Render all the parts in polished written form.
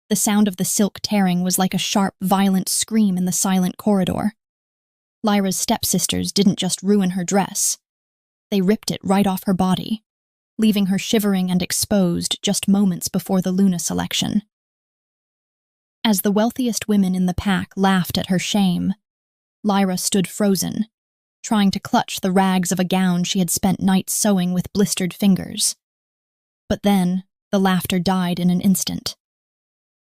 The sound of the silk tearing was like a sharp, violent scream in the silent corridor. Lyra's stepsisters didn't just ruin her dress. They ripped it right off her body, leaving her shivering and exposed just moments before the lunar selection. As the wealthiest women in the pack laughed at her shame, Lyra stood frozen, trying to clutch the rags of a gown she had spent nights sewing with blistered fingers. But then, the laughter died in an instant.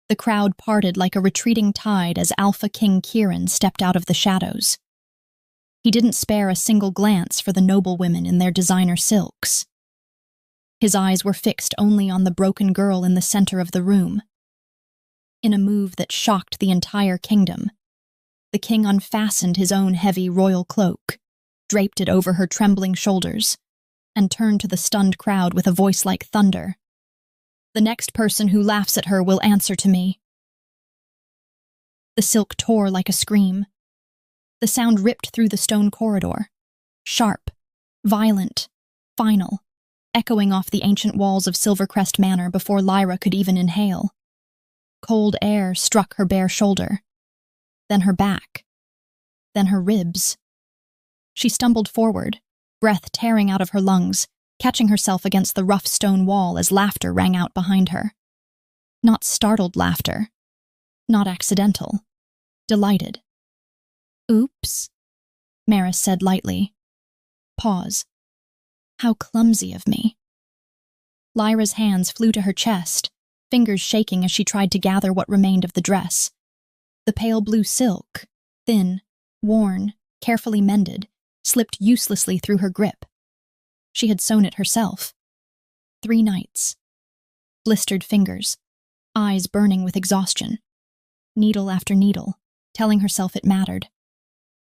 The crowd parted like a retreating tide as Alpha King Kieran stepped out of the shadows. He didn't spare a single glance for the noblewomen in their designer silks. His eyes were fixed only on the broken girl in the center of the room. In a move that shocked the entire kingdom, the king unfastened his own heavy royal cloak, draped it over her trembling shoulders, and turned to the stunned crowd with a voice like thunder. "The next person who laughs at her will answer to me." The silk tore like a scream. The sound ripped through the stone corridor, sharp, violent, final, echoing off the ancient walls of Silvercrest Manor before Lyra could even inhale. Cold air struck her bare shoulder, then her back, then her ribs. She stumbled forward, breath tearing out of her lungs, catching herself against the rough stone wall as laughter rang out behind her. Not startled laughter, not accidental, delighted. "Oops," Maris said lightly. Pause. How clumsy of me. Lyra's hands flew to her chest, fingers shaking as she tried to gather what remained of the dress. The pale blue silk, thin, worn, carefully mended, slipped uselessly through her grip. She had sewn it herself. 3 nights. Blistered fingers, eyes burning with exhaustion. Needle after needle, telling herself it mattered.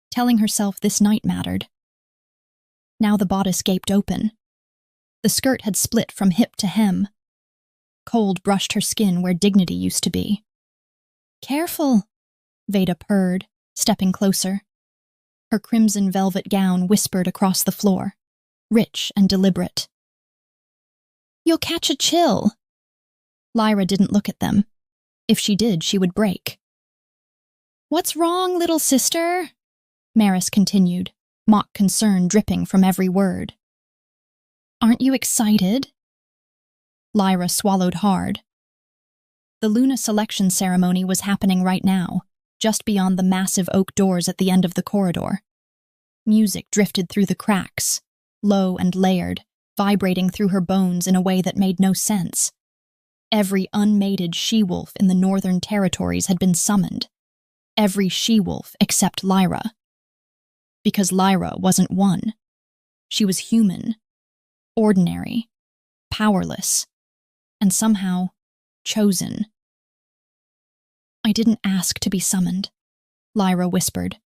Telling herself this night mattered. Now the bodice gaped open. The skirt had split from hip to hem. Cold brushed her skin where dignity used to be. "Careful," Veda purred, stepping closer. Her crimson velvet gown whispered across the floor, rich and deliberate. "You'll catch a chill." Lyra didn't look at them. If she did, she would break. "What's wrong, little sister?" Maris continued, mock concern dripping from every word. "Aren't you excited?" Lyra swallowed hard. The Luna selection ceremony was happening right now, just beyond the massive oak doors at the end of the corridor. Music drifted through the cracks, low and layered, vibrating through her bones in a way that made no sense. Every unmated she-wolf in the Northern Territories had been summoned. Every she-wolf except Lyra. Because Lyra wasn't one. She was human, ordinary, powerless, and somehow chosen. "I didn't ask to be summoned," Lyra whispered.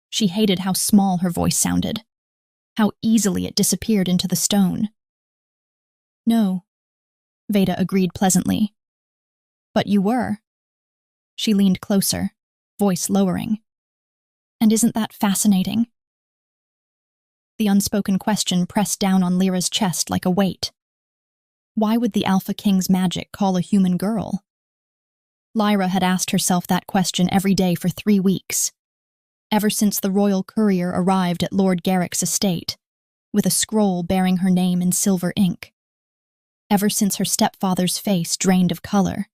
She hated how small her voice sounded, how easily it disappeared into the stone. "No," Veda agreed pleasantly. "But you were." She leaned closer, voice lowering. "And isn't that fascinating?" The unspoken question pressed down on Lyra's chest like a weight. Why would the Alpha King's magic call a human girl? Lyra had asked herself that question every day for 3 weeks, ever since the royal courier arrived at Lord Garrick's estate, with a scroll bearing her name in silver ink. Ever since her stepfather's face drained of color.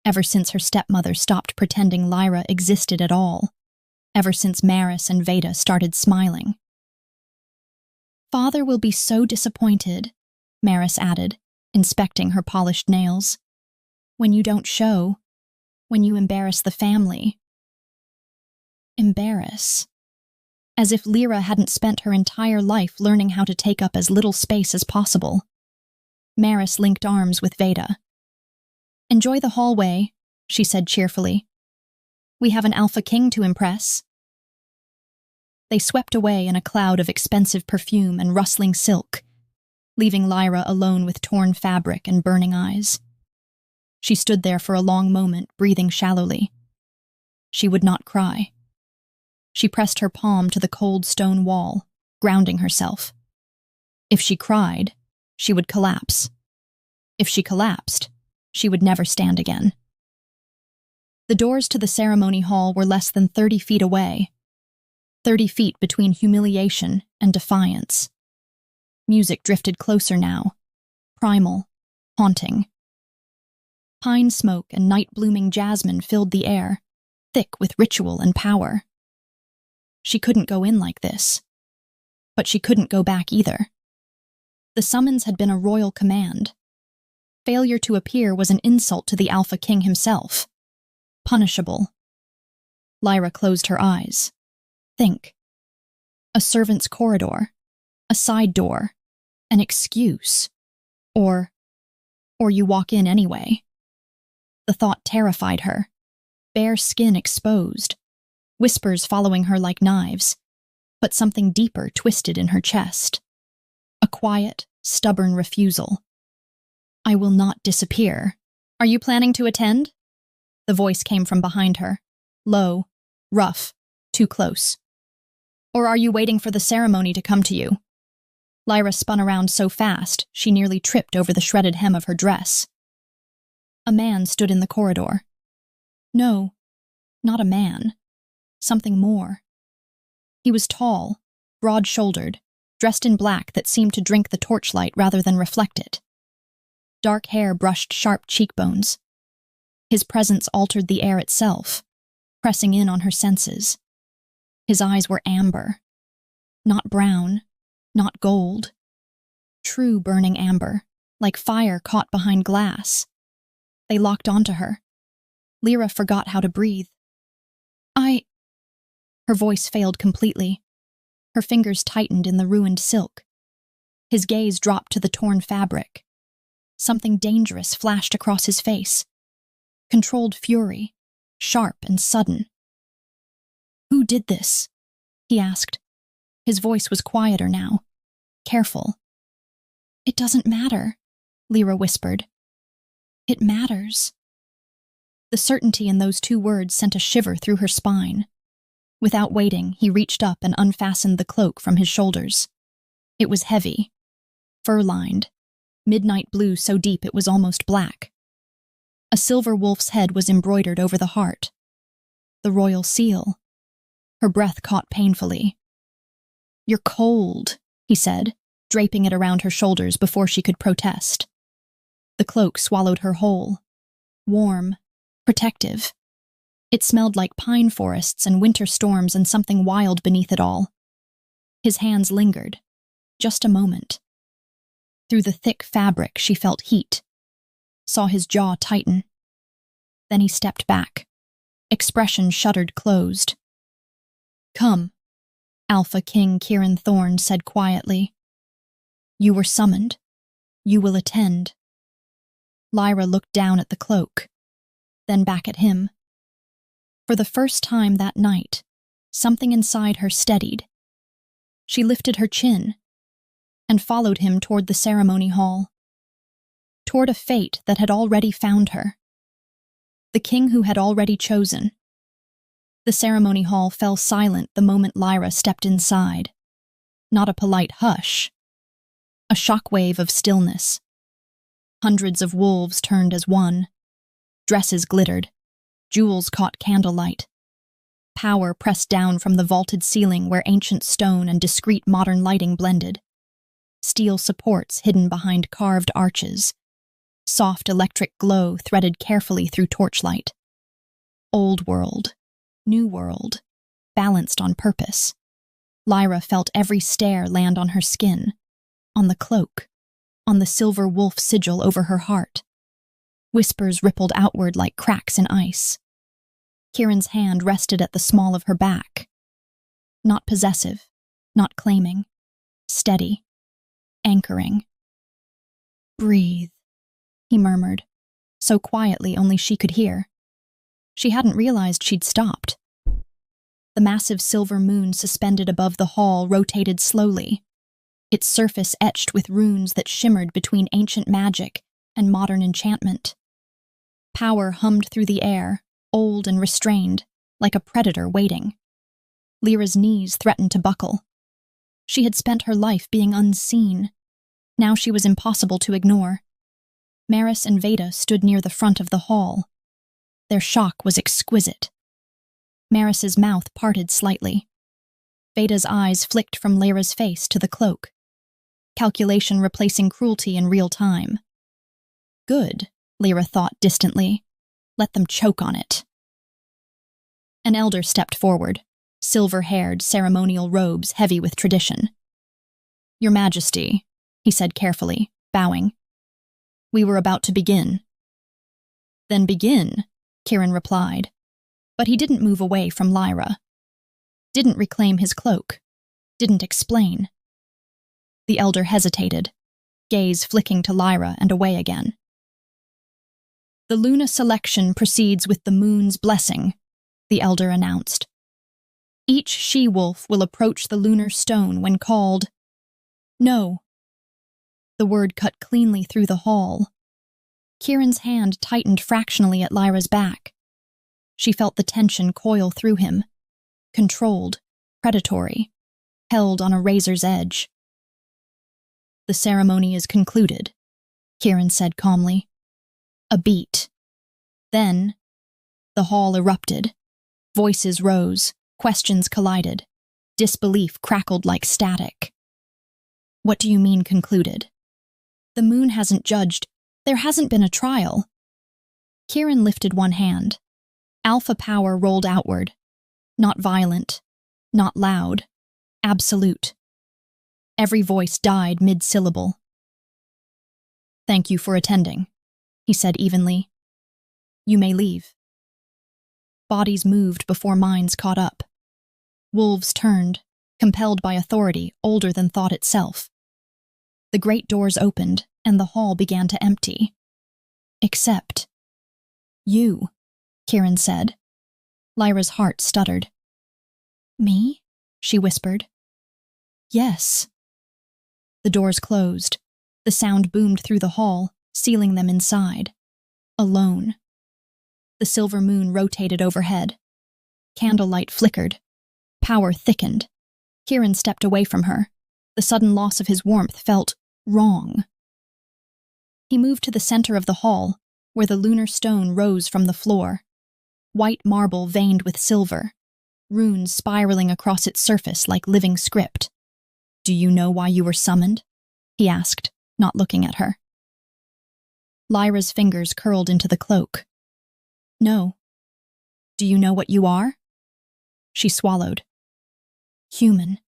Ever since her stepmother stopped pretending Lyra existed at all. Ever since Maris and Veda started smiling. "Father will be so disappointed," Maris added, inspecting her polished nails. "When you don't show, when you embarrass the family." Embarrass. As if Lyra hadn't spent her entire life learning how to take up as little space as possible. Maris linked arms with Veda. "Enjoy the hallway," she said cheerfully. "We have an Alpha King to impress." They swept away in a cloud of expensive perfume and rustling silk, leaving Lyra alone with torn fabric and burning eyes. She stood there for a long moment, breathing shallowly. She would not cry. She pressed her palm to the cold stone wall, grounding herself. If she cried, she would collapse. If she collapsed, she would never stand again. The doors to the ceremony hall were less than 30 feet away, 30 feet between humiliation and defiance. Music drifted closer now, primal, haunting. Pine smoke and night-blooming jasmine filled the air, thick with ritual and power. She couldn't go in like this, but she couldn't go back either. The summons had been a royal command. Failure to appear was an insult to the Alpha King himself. Punishable. Lyra closed her eyes. Think. A servant's corridor, a side door, an excuse, or you walk in anyway. The thought terrified her. Bare skin exposed, whispers following her like knives, but something deeper twisted in her chest. A quiet, stubborn refusal. I will not disappear. Are you planning to attend? The voice came from behind her, low, rough, too close. Or are you waiting for the ceremony to come to you? Lyra spun around so fast she nearly tripped over the shredded hem of her dress. A man stood in the corridor. No, not a man. Something more. He was tall, broad-shouldered, dressed in black that seemed to drink the torchlight rather than reflect it. Dark hair brushed sharp cheekbones. His presence altered the air itself, pressing in on her senses. His eyes were amber. Not brown, not gold. True burning amber, like fire caught behind glass. They locked onto her. Lyra forgot how to breathe. Her voice failed completely. Her fingers tightened in the ruined silk. His gaze dropped to the torn fabric. Something dangerous flashed across his face. Controlled fury, sharp and sudden. Who did this? He asked. His voice was quieter now, careful. It doesn't matter, Lyra whispered. It matters. The certainty in those two words sent a shiver through her spine. Without waiting, he reached up and unfastened the cloak from his shoulders. It was heavy, fur-lined, midnight blue so deep it was almost black. A silver wolf's head was embroidered over the heart. The royal seal. Her breath caught painfully. You're cold, he said, draping it around her shoulders before she could protest. The cloak swallowed her whole. Warm, protective. It smelled like pine forests and winter storms and something wild beneath it all. His hands lingered. Just a moment. Through the thick fabric, she felt heat. Saw his jaw tighten. Then he stepped back. Expression shuttered closed. Come, Alpha King Kieran Thorne said quietly. You were summoned. You will attend. Lyra looked down at the cloak, then back at him. For the first time that night, something inside her steadied. She lifted her chin and followed him toward the ceremony hall, toward a fate that had already found her. The king who had already chosen. The ceremony hall fell silent the moment Lyra stepped inside. Not a polite hush. A shockwave of stillness. Hundreds of wolves turned as one. Dresses glittered. Jewels caught candlelight. Power pressed down from the vaulted ceiling where ancient stone and discreet modern lighting blended. Steel supports hidden behind carved arches. Soft electric glow threaded carefully through torchlight. Old world, new world, balanced on purpose. Lyra felt every stare land on her skin, on the cloak, on the silver wolf sigil over her heart. Whispers rippled outward like cracks in ice. Kieran's hand rested at the small of her back. Not possessive, not claiming. Steady. Anchoring. Breathe, he murmured, so quietly only she could hear. She hadn't realized she'd stopped. The massive silver moon suspended above the hall rotated slowly, its surface etched with runes that shimmered between ancient magic and modern enchantment. Power hummed through the air, old and restrained, like a predator waiting. Lyra's knees threatened to buckle. She had spent her life being unseen. Now she was impossible to ignore. Maris and Veda stood near the front of the hall. Their shock was exquisite. Maris's mouth parted slightly. Veda's eyes flicked from Lyra's face to the cloak. Calculation replacing cruelty in real time. Good, Lyra thought distantly. Let them choke on it. An elder stepped forward, silver-haired, ceremonial robes heavy with tradition. Your Majesty, he said carefully, bowing. We were about to begin. Then begin, Kieran replied, but he didn't move away from Lyra. Didn't reclaim his cloak. Didn't explain. The elder hesitated, gaze flicking to Lyra and away again. The Luna selection proceeds with the moon's blessing, the elder announced. Each she-wolf will approach the lunar stone when called. No. The word cut cleanly through the hall. Kieran's hand tightened fractionally at Lyra's back. She felt the tension coil through him. Controlled, predatory, held on a razor's edge. The ceremony is concluded, Kieran said calmly. A beat. Then, the hall erupted. Voices rose, questions collided. Disbelief crackled like static. What do you mean concluded? The moon hasn't judged. There hasn't been a trial. Kieran lifted one hand. Alpha power rolled outward. Not violent, not loud, absolute. Every voice died mid-syllable. Thank you for attending, he said evenly. You may leave. Bodies moved before minds caught up. Wolves turned, compelled by authority older than thought itself. The great doors opened, and the hall began to empty. Except you, Kieran said. Lyra's heart stuttered. Me? She whispered. Yes. The doors closed. The sound boomed through the hall, sealing them inside. Alone. The silver moon rotated overhead. Candlelight flickered. Power thickened. Kieran stepped away from her. The sudden loss of his warmth felt wrong. He moved to the center of the hall, where the lunar stone rose from the floor. White marble veined with silver, runes spiraling across its surface like living script. Do you know why you were summoned? He asked, not looking at her. Lyra's fingers curled into the cloak. No. Do you know what you are? She swallowed. Human.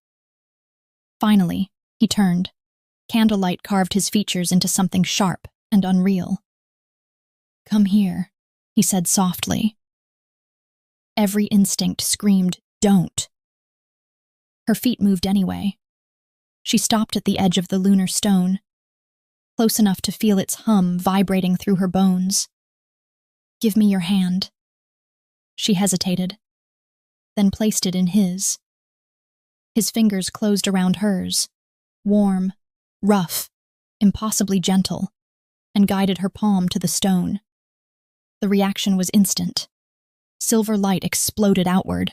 Finally, he turned. Candlelight carved his features into something sharp and unreal. Come here, he said softly. Every instinct screamed, don't. Her feet moved anyway. She stopped at the edge of the lunar stone, close enough to feel its hum vibrating through her bones. Give me your hand. She hesitated, then placed it in his. His fingers closed around hers, warm, rough, impossibly gentle, and guided her palm to the stone. The reaction was instant. Silver light exploded outward.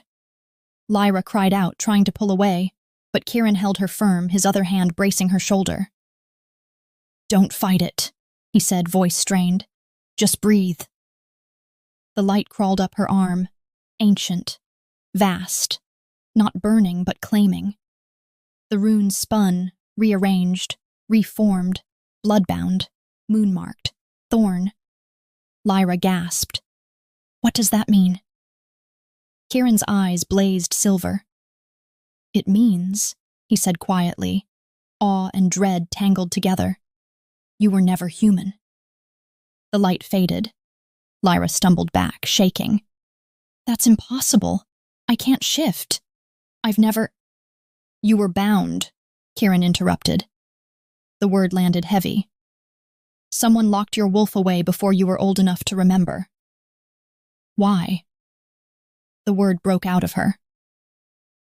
Lyra cried out, trying to pull away, but Kieran held her firm, his other hand bracing her shoulder. Don't fight it, he said, voice strained. Just breathe. The light crawled up her arm, ancient, vast, not burning but claiming. The runes spun, rearranged, reformed, bloodbound, moon-marked, thorn. Lyra gasped. What does that mean? Kieran's eyes blazed silver. It means, he said quietly, awe and dread tangled together. You were never human. The light faded. Lyra stumbled back, shaking. That's impossible. I can't shift. I've never... You were bound, Kieran interrupted. The word landed heavy. Someone locked your wolf away before you were old enough to remember. Why? The word broke out of her.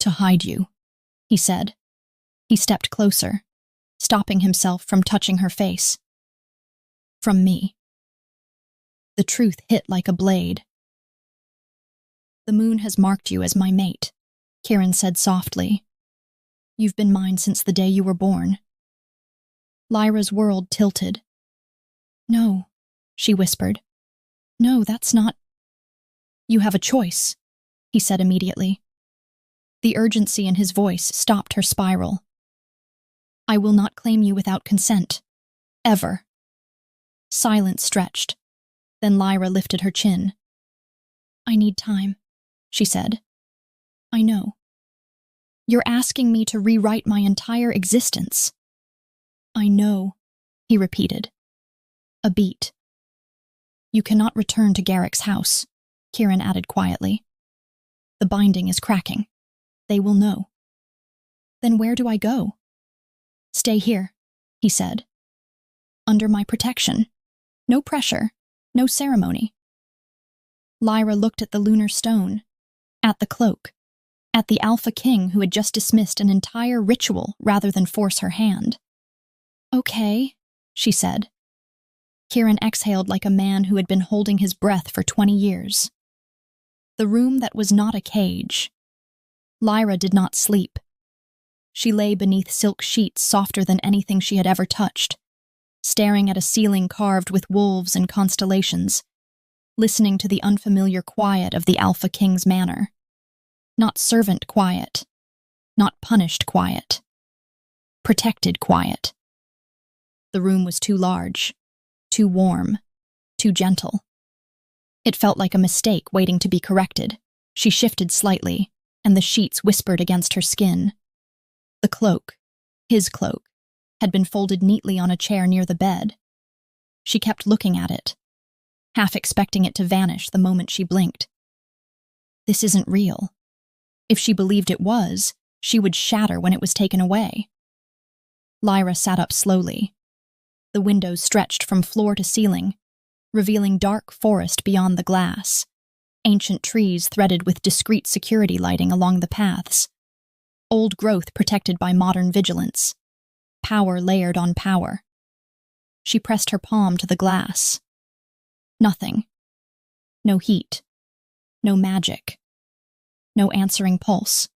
To hide you, he said. He stepped closer, stopping himself from touching her face. From me. The truth hit like a blade. The moon has marked you as my mate, Kieran said softly. You've been mine since the day you were born. Lyra's world tilted. No, she whispered. No, that's not... You have a choice, he said immediately. The urgency in his voice stopped her spiral. I will not claim you without consent. Ever. Silence stretched. Then Lyra lifted her chin. I need time, she said. I know. You're asking me to rewrite my entire existence. I know, he repeated. A beat. You cannot return to Garrick's house, Kieran added quietly. The binding is cracking. They will know. Then where do I go? Stay here, he said. Under my protection. No pressure, no ceremony. Lyra looked at the lunar stone, at the cloak, at the Alpha King who had just dismissed an entire ritual rather than force her hand. Okay, she said. Kieran exhaled like a man who had been holding his breath for 20 years. The room that was not a cage. Lyra did not sleep. She lay beneath silk sheets softer than anything she had ever touched, staring at a ceiling carved with wolves and constellations, listening to the unfamiliar quiet of the Alpha King's manor. Not servant quiet, not punished quiet. Protected quiet. The room was too large, too warm, too gentle. It felt like a mistake waiting to be corrected. She shifted slightly, and the sheets whispered against her skin. The cloak, his cloak, had been folded neatly on a chair near the bed. She kept looking at it, half expecting it to vanish the moment she blinked. This isn't real. If she believed it was, she would shatter when it was taken away. Lyra sat up slowly. The windows stretched from floor to ceiling, revealing dark forest beyond the glass, ancient trees threaded with discreet security lighting along the paths, old growth protected by modern vigilance, power layered on power. She pressed her palm to the glass. Nothing. No heat. No magic. No answering pulse.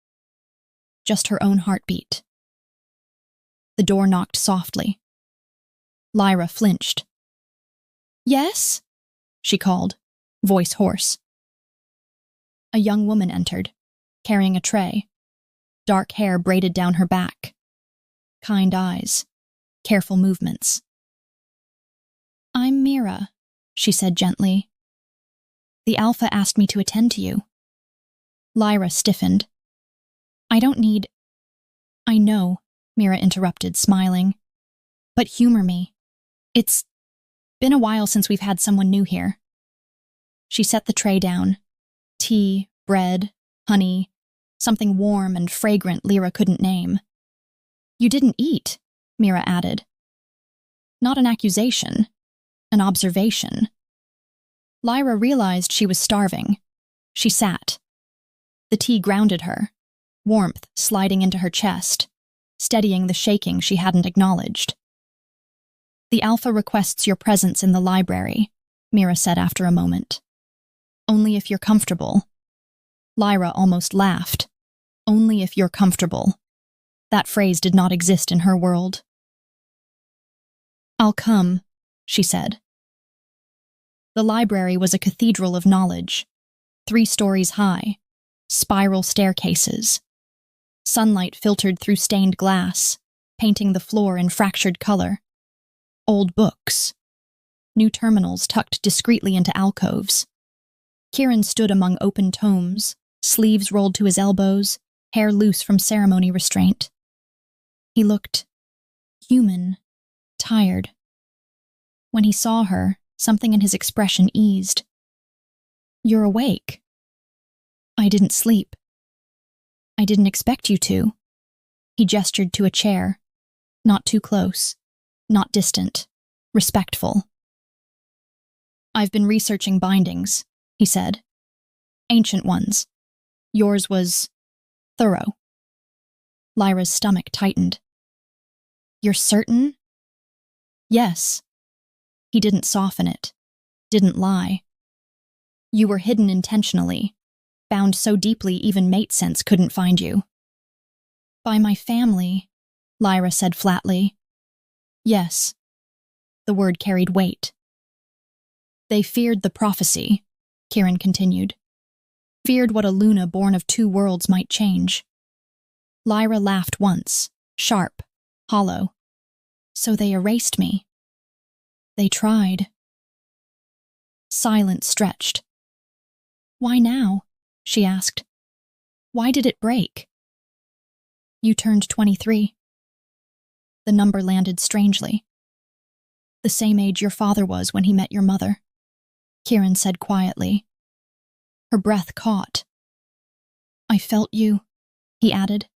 Just her own heartbeat. The door knocked softly. Lyra flinched. Yes? She called, voice hoarse. A young woman entered, carrying a tray, dark hair braided down her back, kind eyes, careful movements. I'm Mira, she said gently. The Alpha asked me to attend to you. Lyra stiffened. I don't need... I know, Mira interrupted, smiling. But humor me. It's been a while since we've had someone new here. She set the tray down. Tea, bread, honey, something warm and fragrant Lyra couldn't name. You didn't eat, Mira added. Not an accusation, an observation. Lyra realized she was starving. She sat. The tea grounded her, warmth sliding into her chest, steadying the shaking she hadn't acknowledged. The Alpha requests your presence in the library, Mira said after a moment. Only if you're comfortable. Lyra almost laughed. Only if you're comfortable. That phrase did not exist in her world. I'll come, she said. The library was a cathedral of knowledge, 3 stories high, spiral staircases. Sunlight filtered through stained glass, painting the floor in fractured color. Old books. New terminals tucked discreetly into alcoves. Kieran stood among open tomes, sleeves rolled to his elbows, hair loose from ceremony restraint. He looked human, tired. When he saw her, something in his expression eased. You're awake. I didn't sleep. I didn't expect you to. He gestured to a chair. Not too close. Not distant. Respectful. I've been researching bindings, he said. Ancient ones. Yours was thorough. Lyra's stomach tightened. You're certain? Yes. He didn't soften it. Didn't lie. You were hidden intentionally, bound so deeply even mate sense couldn't find you. By my family, Lyra said flatly. Yes. The word carried weight. They feared the prophecy, Kieran continued. feared what a Luna born of two worlds might change. Lyra laughed once, sharp, hollow. So they erased me. They tried. Silence stretched. Why now? She asked. Why did it break? You turned 23. The number landed strangely. The same age your father was when he met your mother, Kieran said quietly. Her breath caught. I felt you, he added,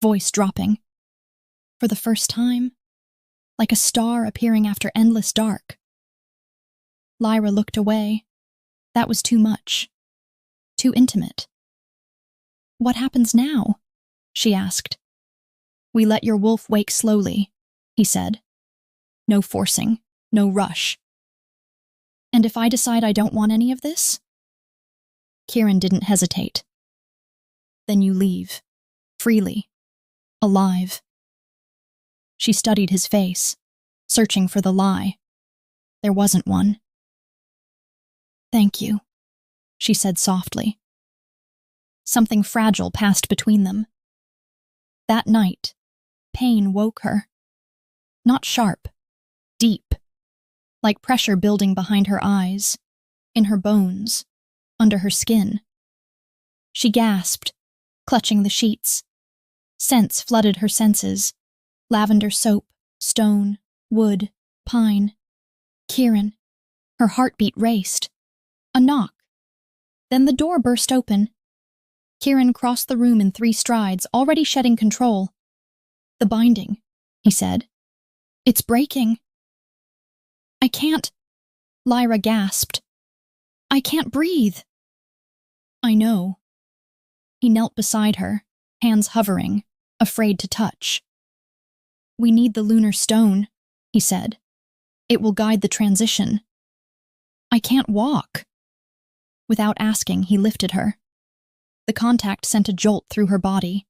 voice dropping. For the first time, like a star appearing after endless dark. Lyra looked away. That was too much. Too intimate. What happens now? She asked. We let your wolf wake slowly, he said. No forcing, no rush. And if I decide I don't want any of this? Kieran didn't hesitate. Then you leave, freely, alive. She studied his face, searching for the lie. There wasn't one. Thank you, she said softly. Something fragile passed between them. That night, pain woke her. Not sharp, deep, like pressure building behind her eyes, in her bones, under her skin. She gasped, clutching the sheets. Scents flooded her senses. Lavender soap, stone, wood, pine. Kieran. Her heartbeat raced. A knock. Then the door burst open. Kieran crossed the room in 3 strides, already shedding control. The binding, he said. It's breaking. I can't. Lyra gasped. I can't breathe. I know. He knelt beside her, hands hovering, afraid to touch. We need the lunar stone, he said. It will guide the transition. I can't walk. Without asking, he lifted her. The contact sent a jolt through her body.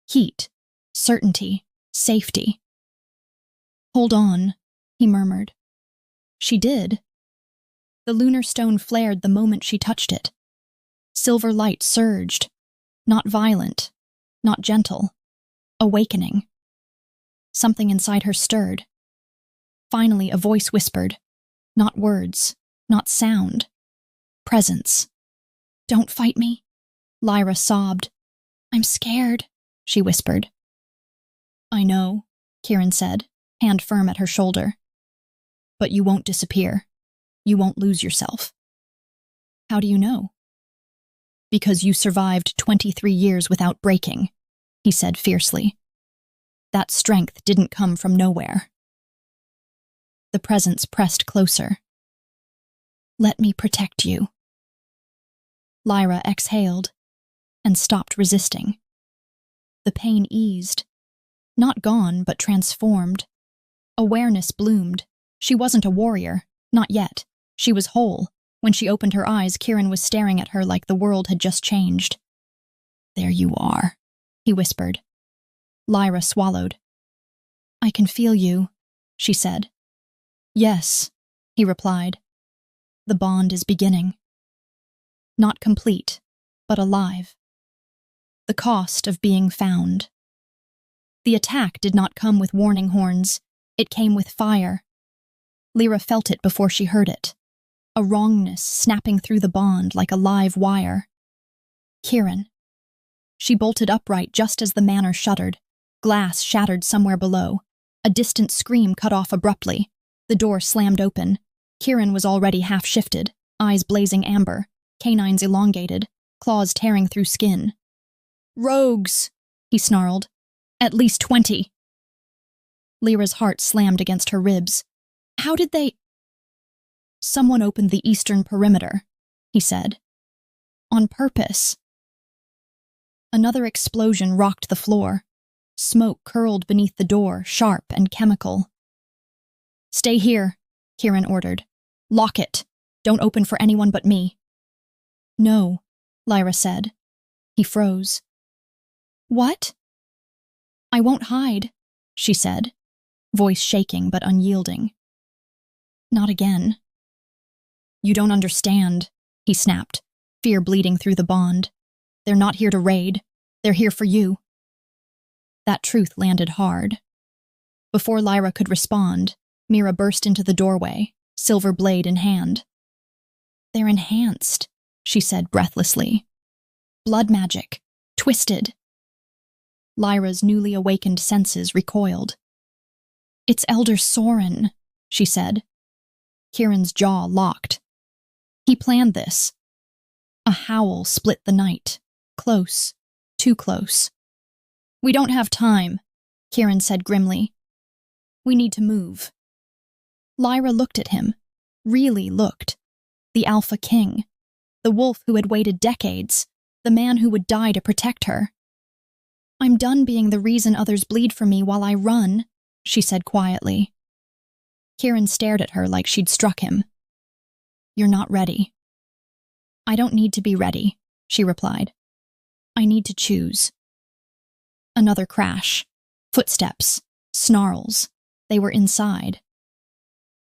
Heat, certainty, safety. Hold on, he murmured. She did. The lunar stone flared the moment she touched it. Silver light surged. Not violent, not gentle. Awakening. Something inside her stirred. Finally, a voice whispered. Not words, not sound. Presence. Don't fight me, Lyra sobbed. I'm scared, she whispered. I know, Kieran said, hand firm at her shoulder. But you won't disappear. You won't lose yourself. How do you know? Because you survived 23 years without breaking, he said fiercely. That strength didn't come from nowhere. The presence pressed closer. Let me protect you. Lyra exhaled and stopped resisting. The pain eased. Not gone, but transformed. Awareness bloomed. She wasn't a warrior, not yet. She was whole. When she opened her eyes, Kieran was staring at her like the world had just changed. There you are, he whispered. Lyra swallowed. I can feel you, she said. Yes, he replied. The bond is beginning. Not complete, but alive. The cost of being found. The attack did not come with warning horns. It came with fire. Lyra felt it before she heard it. A wrongness snapping through the bond like a live wire. Kieran. She bolted upright just as the manor shuddered. Glass shattered somewhere below. A distant scream cut off abruptly. The door slammed open. Kieran was already half-shifted, eyes blazing amber, canines elongated, claws tearing through skin. Rogues, he snarled. At least 20. Lyra's heart slammed against her ribs. How did they... Someone opened the eastern perimeter, he said. On purpose. Another explosion rocked the floor. Smoke curled beneath the door, sharp and chemical. Stay here, Kieran ordered. Lock it. Don't open for anyone but me. No, Lyra said. He froze. What? I won't hide, she said, voice shaking but unyielding. Not again. You don't understand, he snapped, fear bleeding through the bond. They're not here to raid. They're here for you. That truth landed hard. Before Lyra could respond, Mira burst into the doorway, silver blade in hand. They're enhanced, she said breathlessly. Blood magic. Twisted. Lyra's newly awakened senses recoiled. It's Elder Soren, she said. Kieran's jaw locked. He planned this. A howl split the night. Close. Too close. We don't have time, Kieran said grimly. We need to move. Lyra looked at him. Really looked. The Alpha King. The wolf who had waited decades. The man who would die to protect her. I'm done being the reason others bleed for me while I run, she said quietly. Kieran stared at her like she'd struck him. You're not ready. I don't need to be ready, she replied. I need to choose. Another crash. Footsteps. Snarls. They were inside.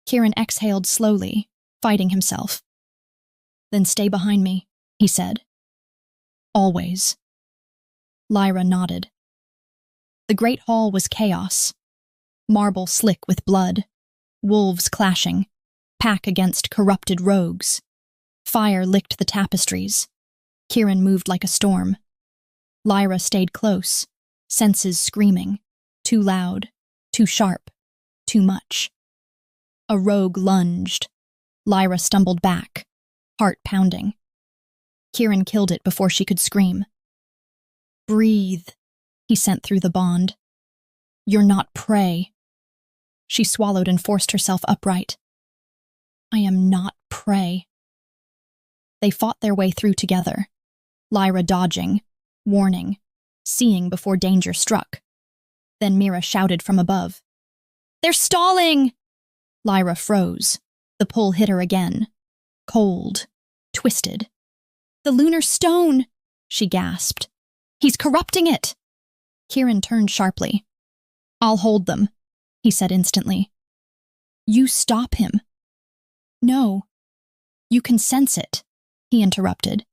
Kieran exhaled slowly, fighting himself. Then stay behind me, he said. Always. Lyra nodded. The great hall was chaos. Marble slick with blood. Wolves clashing. Pack against corrupted rogues. Fire licked the tapestries. Kieran moved like a storm. Lyra stayed close, senses screaming. Too loud. Too sharp. Too much. A rogue lunged. Lyra stumbled back, heart pounding. Kieran killed it before she could scream. Breathe, he sent through the bond. You're not prey. She swallowed and forced herself upright. I am not prey. They fought their way through together, Lyra dodging, warning, seeing before danger struck. Then Mira shouted from above. They're stalling! Lyra froze. The pull hit her again. Cold. Twisted. The lunar stone! She gasped. He's corrupting it! Kieran turned sharply. I'll hold them, he said instantly. You stop him. No. You can sense it, he interrupted.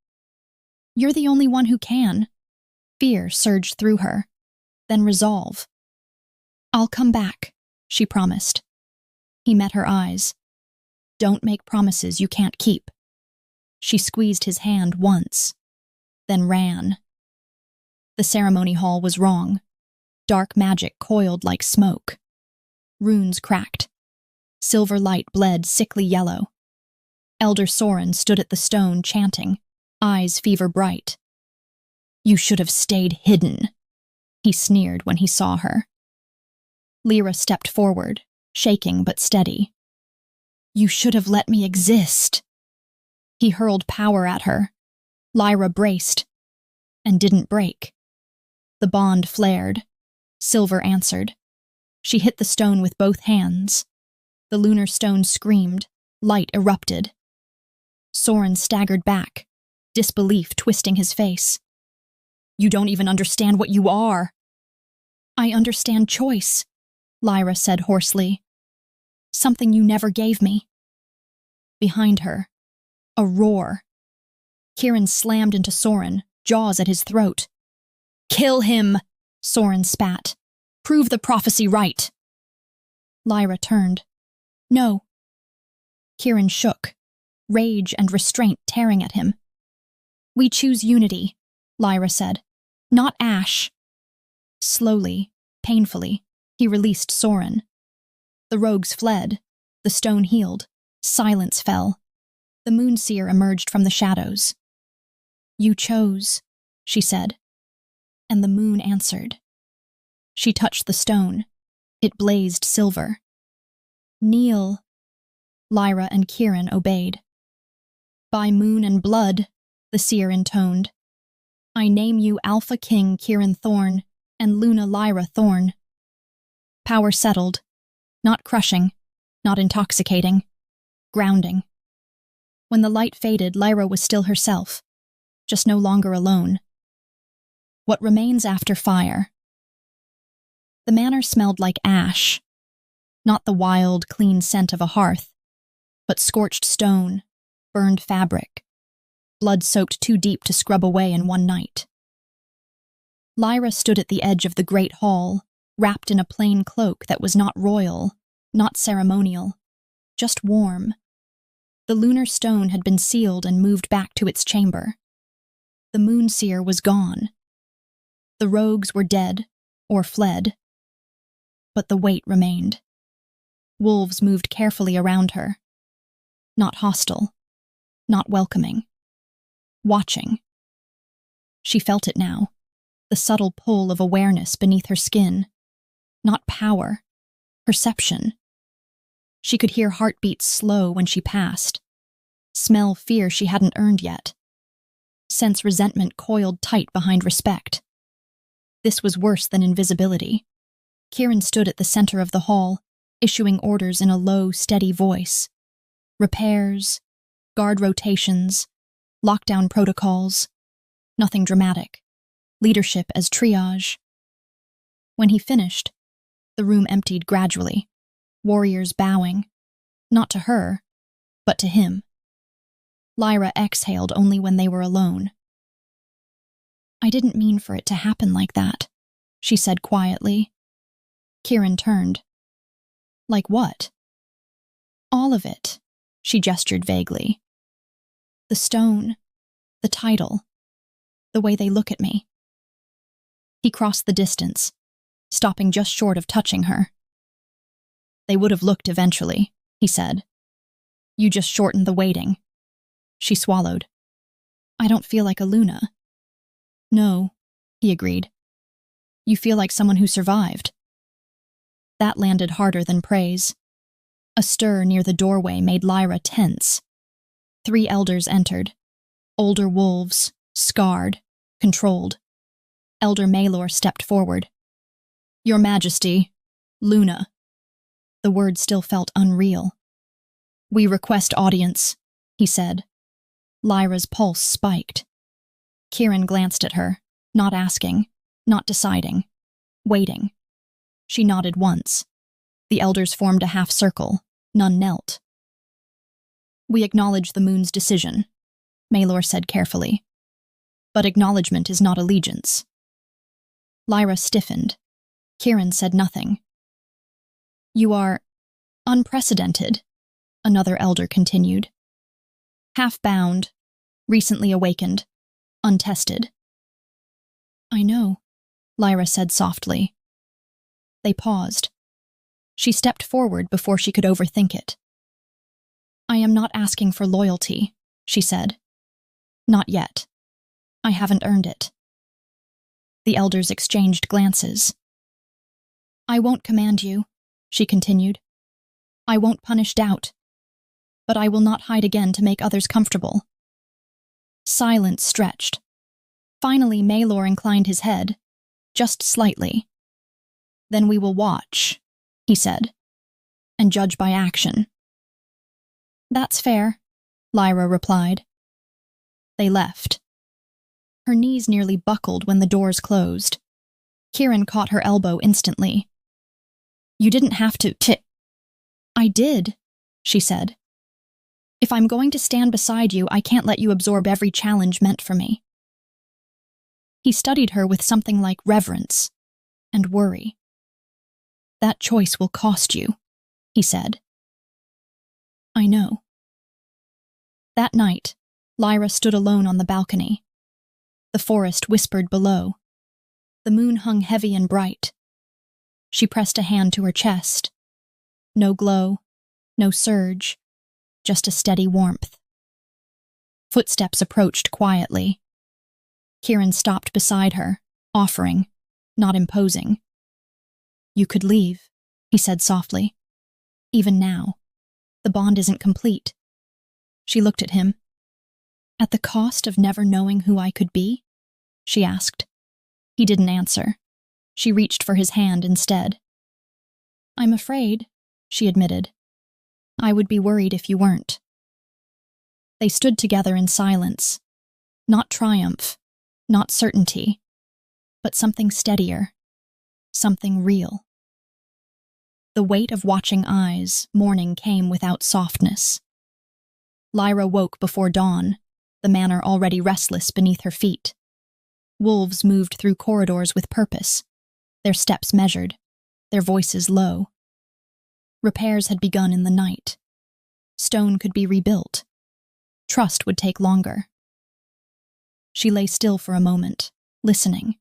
You're the only one who can. Fear surged through her. Then resolve. I'll come back, she promised. He met her eyes. Don't make promises you can't keep. She squeezed his hand once, then ran. The ceremony hall was wrong. Dark magic coiled like smoke. Runes cracked. Silver light bled sickly yellow. Elder Soren stood at the stone chanting, eyes fever bright. You should have stayed hidden, he sneered when he saw her. Lyra stepped forward, shaking but steady. You should have let me exist. He hurled power at her. Lyra braced, and didn't break. The bond flared. Silver answered. She hit the stone with both hands. The lunar stone screamed. Light erupted. Soren staggered back, disbelief twisting his face. You don't even understand what you are. I understand choice, Lyra said hoarsely. Something you never gave me. Behind her, a roar. Kieran slammed into Soren, jaws at his throat. Kill him, Soren spat. Prove the prophecy right. Lyra turned. No. Kieran shook, rage and restraint tearing at him. We choose unity, Lyra said, not ash. Slowly, painfully, he released Soren. The rogues fled. The stone healed. Silence fell. The moonseer emerged from the shadows. You chose, she said, and the moon answered. She touched the stone. It blazed silver. Kneel. Lyra and Kieran obeyed. By moon and blood, the seer intoned. I name you Alpha King Kieran Thorn and Luna Lyra Thorn. Power settled, not crushing, not intoxicating, grounding. When the light faded, Lyra was still herself, just no longer alone. What remains after fire? The manor smelled like ash, not the wild, clean scent of a hearth, but scorched stone, burned fabric, blood soaked too deep to scrub away in one night. Lyra stood at the edge of the great hall, wrapped in a plain cloak that was not royal, not ceremonial, just warm. The lunar stone had been sealed and moved back to its chamber. The moonseer was gone. The rogues were dead, or fled. But the weight remained. Wolves moved carefully around her. Not hostile, not welcoming. Watching. She felt it now, the subtle pull of awareness beneath her skin. Not power, perception. She could hear heartbeats slow when she passed, smell fear she hadn't earned yet, sense resentment coiled tight behind respect. This was worse than invisibility. Kieran stood at the center of the hall, issuing orders in a low, steady voice. Repairs, guard rotations, lockdown protocols. Nothing dramatic. Leadership as triage. When he finished, the room emptied gradually, warriors bowing, not to her, but to him. Lyra exhaled only when they were alone. "I didn't mean for it to happen like that," she said quietly. Kieran turned. "Like what?" "All of it," she gestured vaguely. "The stone, the title, the way they look at me." He crossed the distance, stopping just short of touching her. "They would have looked eventually," he said. "You just shortened the waiting." She swallowed. "I don't feel like a Luna." "No," he agreed. "You feel like someone who survived." That landed harder than praise. A stir near the doorway made Lyra tense. 3 elders entered. Older wolves, scarred, controlled. Elder Malor stepped forward. "Your Majesty, Luna." The word still felt unreal. "We request audience," he said. Lyra's pulse spiked. Kieran glanced at her, not asking, not deciding, waiting. She nodded once. The elders formed a half circle. None knelt. "We acknowledge the moon's decision," Malor said carefully. "But acknowledgement is not allegiance." Lyra stiffened. Kieran said nothing. "You are unprecedented," another elder continued. "Half-bound, recently awakened, untested." "I know," Lyra said softly. They paused. She stepped forward before she could overthink it. "I am not asking for loyalty," she said. "Not yet. I haven't earned it." The elders exchanged glances. "I won't command you," she continued. "I won't punish doubt. But I will not hide again to make others comfortable." Silence stretched. Finally, Malor inclined his head, just slightly. "Then we will watch," he said, "and judge by action." "That's fair," Lyra replied. They left. Her knees nearly buckled when the doors closed. Kieran caught her elbow instantly. "You didn't have to "I did," she said. "If I'm going to stand beside you, I can't let you absorb every challenge meant for me." He studied her with something like reverence and worry. "That choice will cost you," he said. "I know." That night, Lyra stood alone on the balcony. The forest whispered below. The moon hung heavy and bright. She pressed a hand to her chest. No glow, no surge, just a steady warmth. Footsteps approached quietly. Kieran stopped beside her, offering, not imposing. "You could leave," he said softly. "Even now. The bond isn't complete." She looked at him. "At the cost of never knowing who I could be?" she asked. He didn't answer. She reached for his hand instead. "I'm afraid," she admitted. "I would be worried if you weren't." They stood together in silence. Not triumph, not certainty, but something steadier, something real. The weight of watching eyes, morning came without softness. Lyra woke before dawn, the manor already restless beneath her feet. Wolves moved through corridors with purpose, their steps measured, their voices low. Repairs had begun in the night. Stone could be rebuilt. Trust would take longer. She lay still for a moment, listening.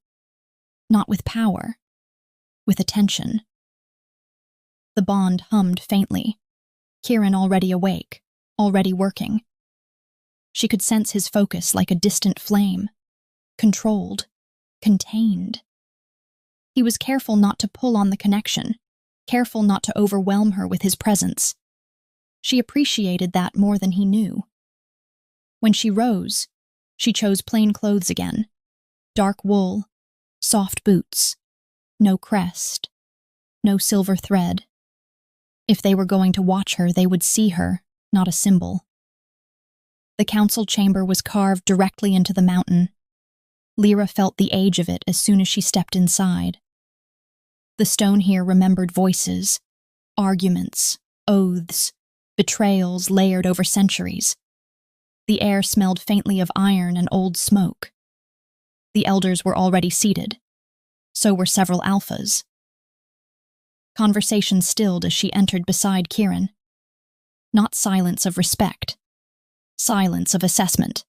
Not with power, with attention. The bond hummed faintly. Kieran already awake, already working. She could sense his focus like a distant flame, controlled, contained. He was careful not to pull on the connection, careful not to overwhelm her with his presence. She appreciated that more than he knew. When she rose, she chose plain clothes again, dark wool, soft boots, no crest, no silver thread. If they were going to watch her, they would see her, not a symbol. The council chamber was carved directly into the mountain. Lyra felt the age of it as soon as she stepped inside. The stone here remembered voices, arguments, oaths, betrayals layered over centuries. The air smelled faintly of iron and old smoke. The elders were already seated. So were several alphas. Conversation stilled as she entered beside Kieran. Not silence of respect. Silence of assessment.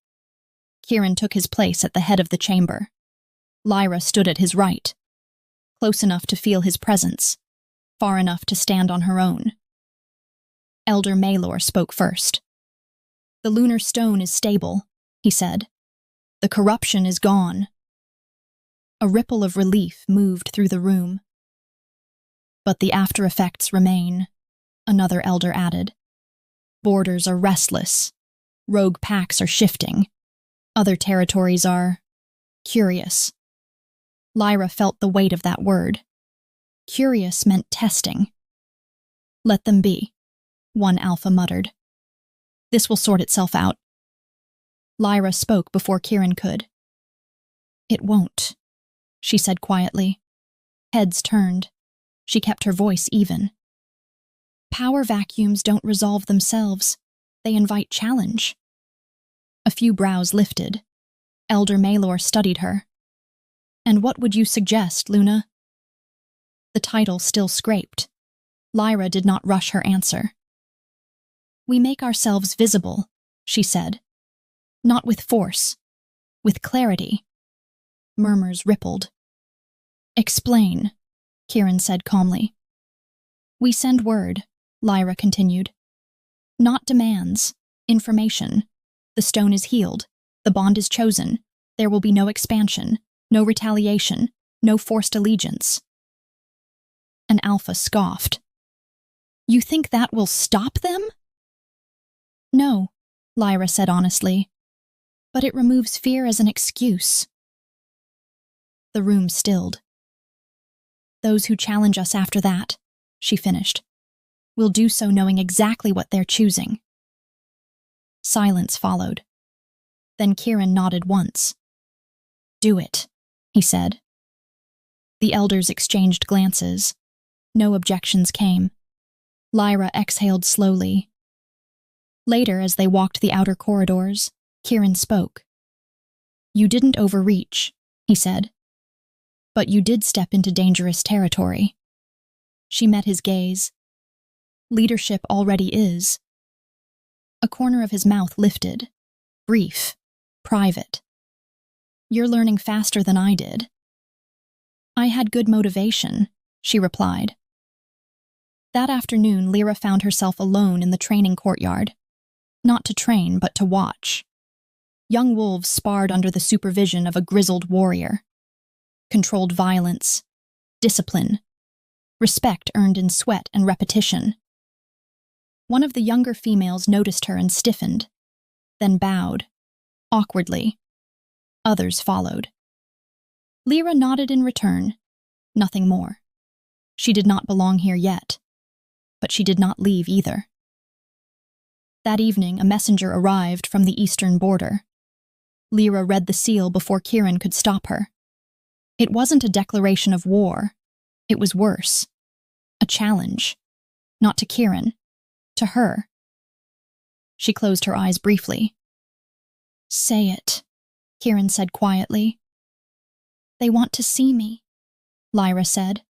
Kieran took his place at the head of the chamber. Lyra stood at his right, close enough to feel his presence, far enough to stand on her own. Elder Malor spoke first. "The lunar stone is stable," he said. "The corruption is gone." A ripple of relief moved through the room. "But the after effects remain," another elder added. "Borders are restless. Rogue packs are shifting. Other territories are curious." Lyra felt the weight of that word. Curious meant testing. "Let them be," one alpha muttered. "This will sort itself out." Lyra spoke before Kieran could. "It won't," she said quietly. Heads turned. She kept her voice even. "Power vacuums don't resolve themselves. They invite challenge." A few brows lifted. Elder Malor studied her. "And what would you suggest, Luna?" The title still scraped. Lyra did not rush her answer. "We make ourselves visible," she said. "Not with force, with clarity." Murmurs rippled. "Explain," Kieran said calmly. "We send word," Lyra continued. "Not demands, information. The stone is healed. The bond is chosen. There will be no expansion, no retaliation, no forced allegiance." An alpha scoffed. "You think that will stop them?" "No," Lyra said honestly. "But it removes fear as an excuse." The room stilled. "Those who challenge us after that," she finished, "will do so knowing exactly what they're choosing." Silence followed. Then Kieran nodded once. "Do it," he said. The elders exchanged glances. No objections came. Lyra exhaled slowly. Later, as they walked the outer corridors, Kieran spoke. "You didn't overreach," he said. "But you did step into dangerous territory." She met his gaze. "Leadership already is." A corner of his mouth lifted. Brief. Private. "You're learning faster than I did." "I had good motivation," she replied. That afternoon, Lyra found herself alone in the training courtyard. Not to train, but to watch. Young wolves sparred under the supervision of a grizzled warrior. Controlled violence. Discipline. Respect earned in sweat and repetition. One of the younger females noticed her and stiffened, then bowed, awkwardly. Others followed. Lyra nodded in return, nothing more. She did not belong here yet, but she did not leave either. That evening, a messenger arrived from the eastern border. Lyra read the seal before Kieran could stop her. It wasn't a declaration of war. It was worse. A challenge. Not to Kieran. To her. She closed her eyes briefly. Say it, Kieran said quietly. They want to see me, Lyra said.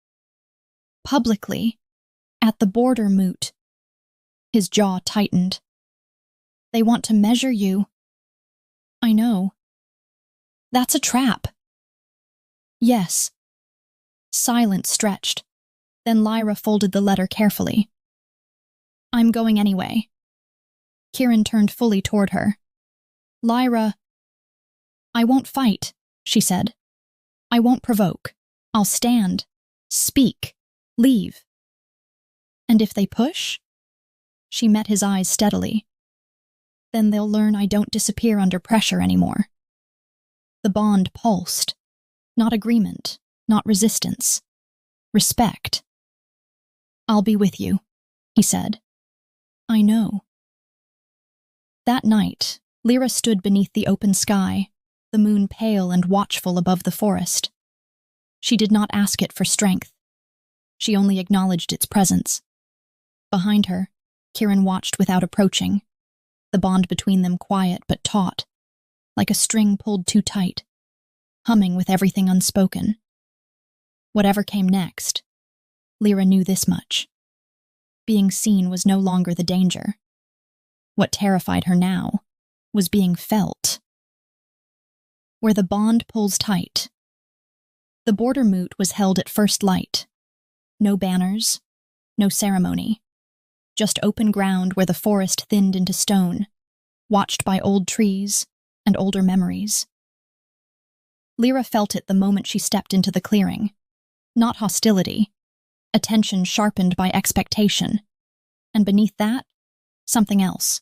Publicly, at the border moot. His jaw tightened. They want to measure you. I know. That's a trap. Yes. Silence stretched. Then Lyra folded the letter carefully. I'm going anyway. Kieran turned fully toward her. Lyra, I won't fight, she said. I won't provoke. I'll stand, speak, leave. And if they push? She met his eyes steadily. Then they'll learn I don't disappear under pressure anymore. The bond pulsed. Not agreement, not resistance. Respect. I'll be with you, he said. I know. That night, Lyra stood beneath the open sky, the moon pale and watchful above the forest. She did not ask it for strength. She only acknowledged its presence. Behind her, Kieran watched without approaching, the bond between them quiet but taut, like a string pulled too tight, humming with everything unspoken. Whatever came next, Lyra knew this much. Being seen was no longer the danger. What terrified her now was being felt. Where the bond pulls tight. The border moot was held at first light. No banners, no ceremony. Just open ground where the forest thinned into stone, watched by old trees and older memories. Lyra felt it the moment she stepped into the clearing. Not hostility, attention sharpened by expectation. And beneath that, something else.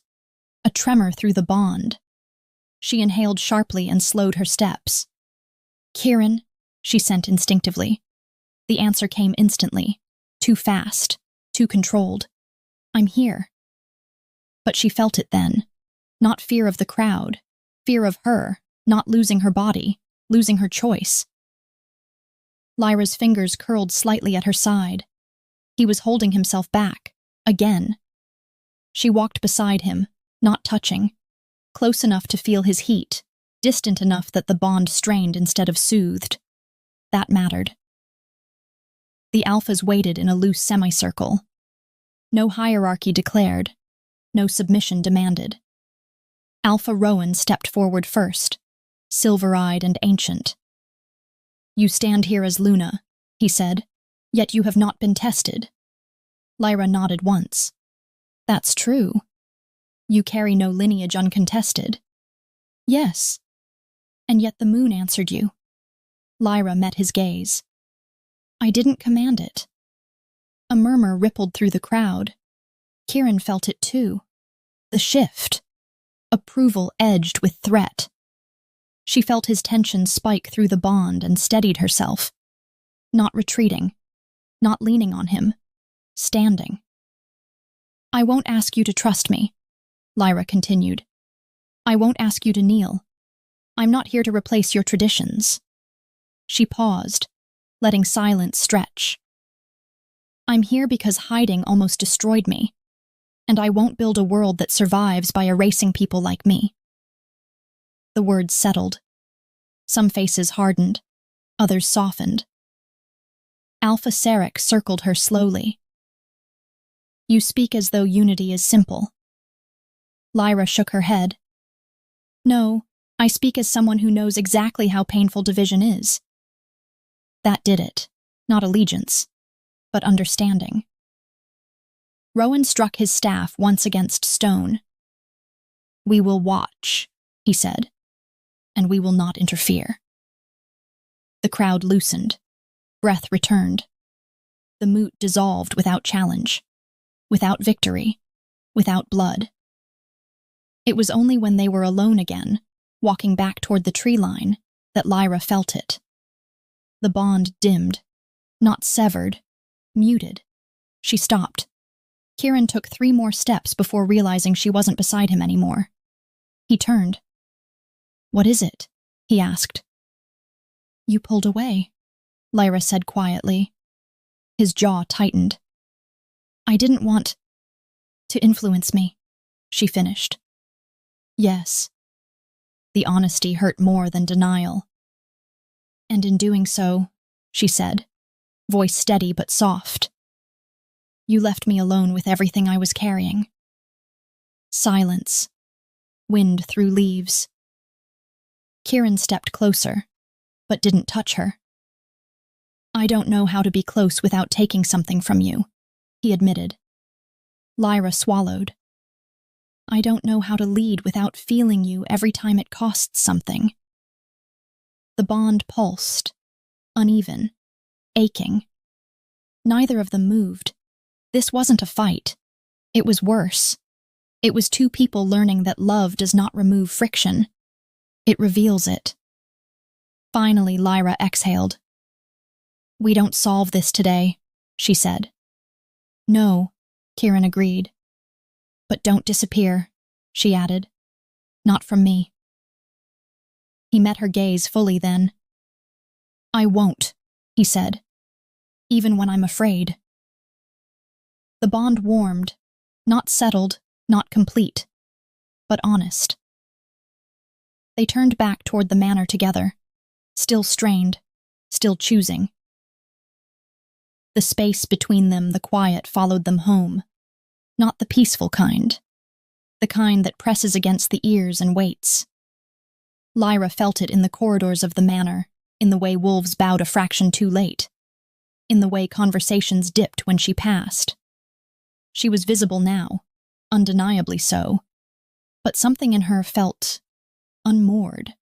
A tremor through the bond. She inhaled sharply and slowed her steps. Kieran, she sent instinctively. The answer came instantly. Too fast, too controlled. I'm here. But she felt it then. Not fear of the crowd. Fear of her, not losing her body, losing her choice. Lyra's fingers curled slightly at her side. He was holding himself back, again. She walked beside him, not touching, close enough to feel his heat, distant enough that the bond strained instead of soothed. That mattered. The alphas waited in a loose semicircle. No hierarchy declared, no submission demanded. Alpha Rowan stepped forward first, silver-eyed and ancient. You stand here as Luna, he said, yet you have not been tested. Lyra nodded once. That's true. You carry no lineage uncontested. Yes. And yet the moon answered you. Lyra met his gaze. I didn't command it. A murmur rippled through the crowd. Kieran felt it too. The shift. Approval edged with threat. She felt his tension spike through the bond and steadied herself. Not retreating. Not leaning on him. Standing. I won't ask you to trust me, Lyra continued. I won't ask you to kneel. I'm not here to replace your traditions. She paused, letting silence stretch. I'm here because hiding almost destroyed me, and I won't build a world that survives by erasing people like me. The words settled. Some faces hardened, others softened. Alpha Sarek circled her slowly. You speak as though unity is simple. Lyra shook her head. No, I speak as someone who knows exactly how painful division is. That did it. Not allegiance, but understanding. Rowan struck his staff once against stone. We will watch, he said, and we will not interfere. The crowd loosened. Breath returned. The moot dissolved without challenge, without victory, without blood. It was only when they were alone again, walking back toward the tree line, that Lyra felt it. The bond dimmed, not severed, muted. She stopped. Kieran took 3 more steps before realizing she wasn't beside him anymore. He turned. What is it? He asked. You pulled away, Lyra said quietly. His jaw tightened. I didn't want to influence me, she finished. Yes. The honesty hurt more than denial. "And in doing so," she said, voice steady but soft, "you left me alone with everything I was carrying." Silence. Wind through leaves. Kieran stepped closer, but didn't touch her. "I don't know how to be close without taking something from you," he admitted. Lyra swallowed. "I don't know how to lead without feeling you every time it costs something." The bond pulsed, uneven, aching. Neither of them moved. This wasn't a fight. It was worse. It was two people learning that love does not remove friction. It reveals it. Finally, Lyra exhaled. "We don't solve this today," she said. "No," Kieran agreed. "But don't disappear," she added. "Not from me." He met her gaze fully then. "I won't," he said, "even when I'm afraid." The bond warmed, not settled, not complete, but honest. They turned back toward the manor together, still strained, still choosing. The space between them, the quiet, followed them home. Not the peaceful kind. The kind that presses against the ears and waits. Lyra felt it in the corridors of the manor, in the way wolves bowed a fraction too late, in the way conversations dipped when she passed. She was visible now, undeniably so, but something in her felt unmoored.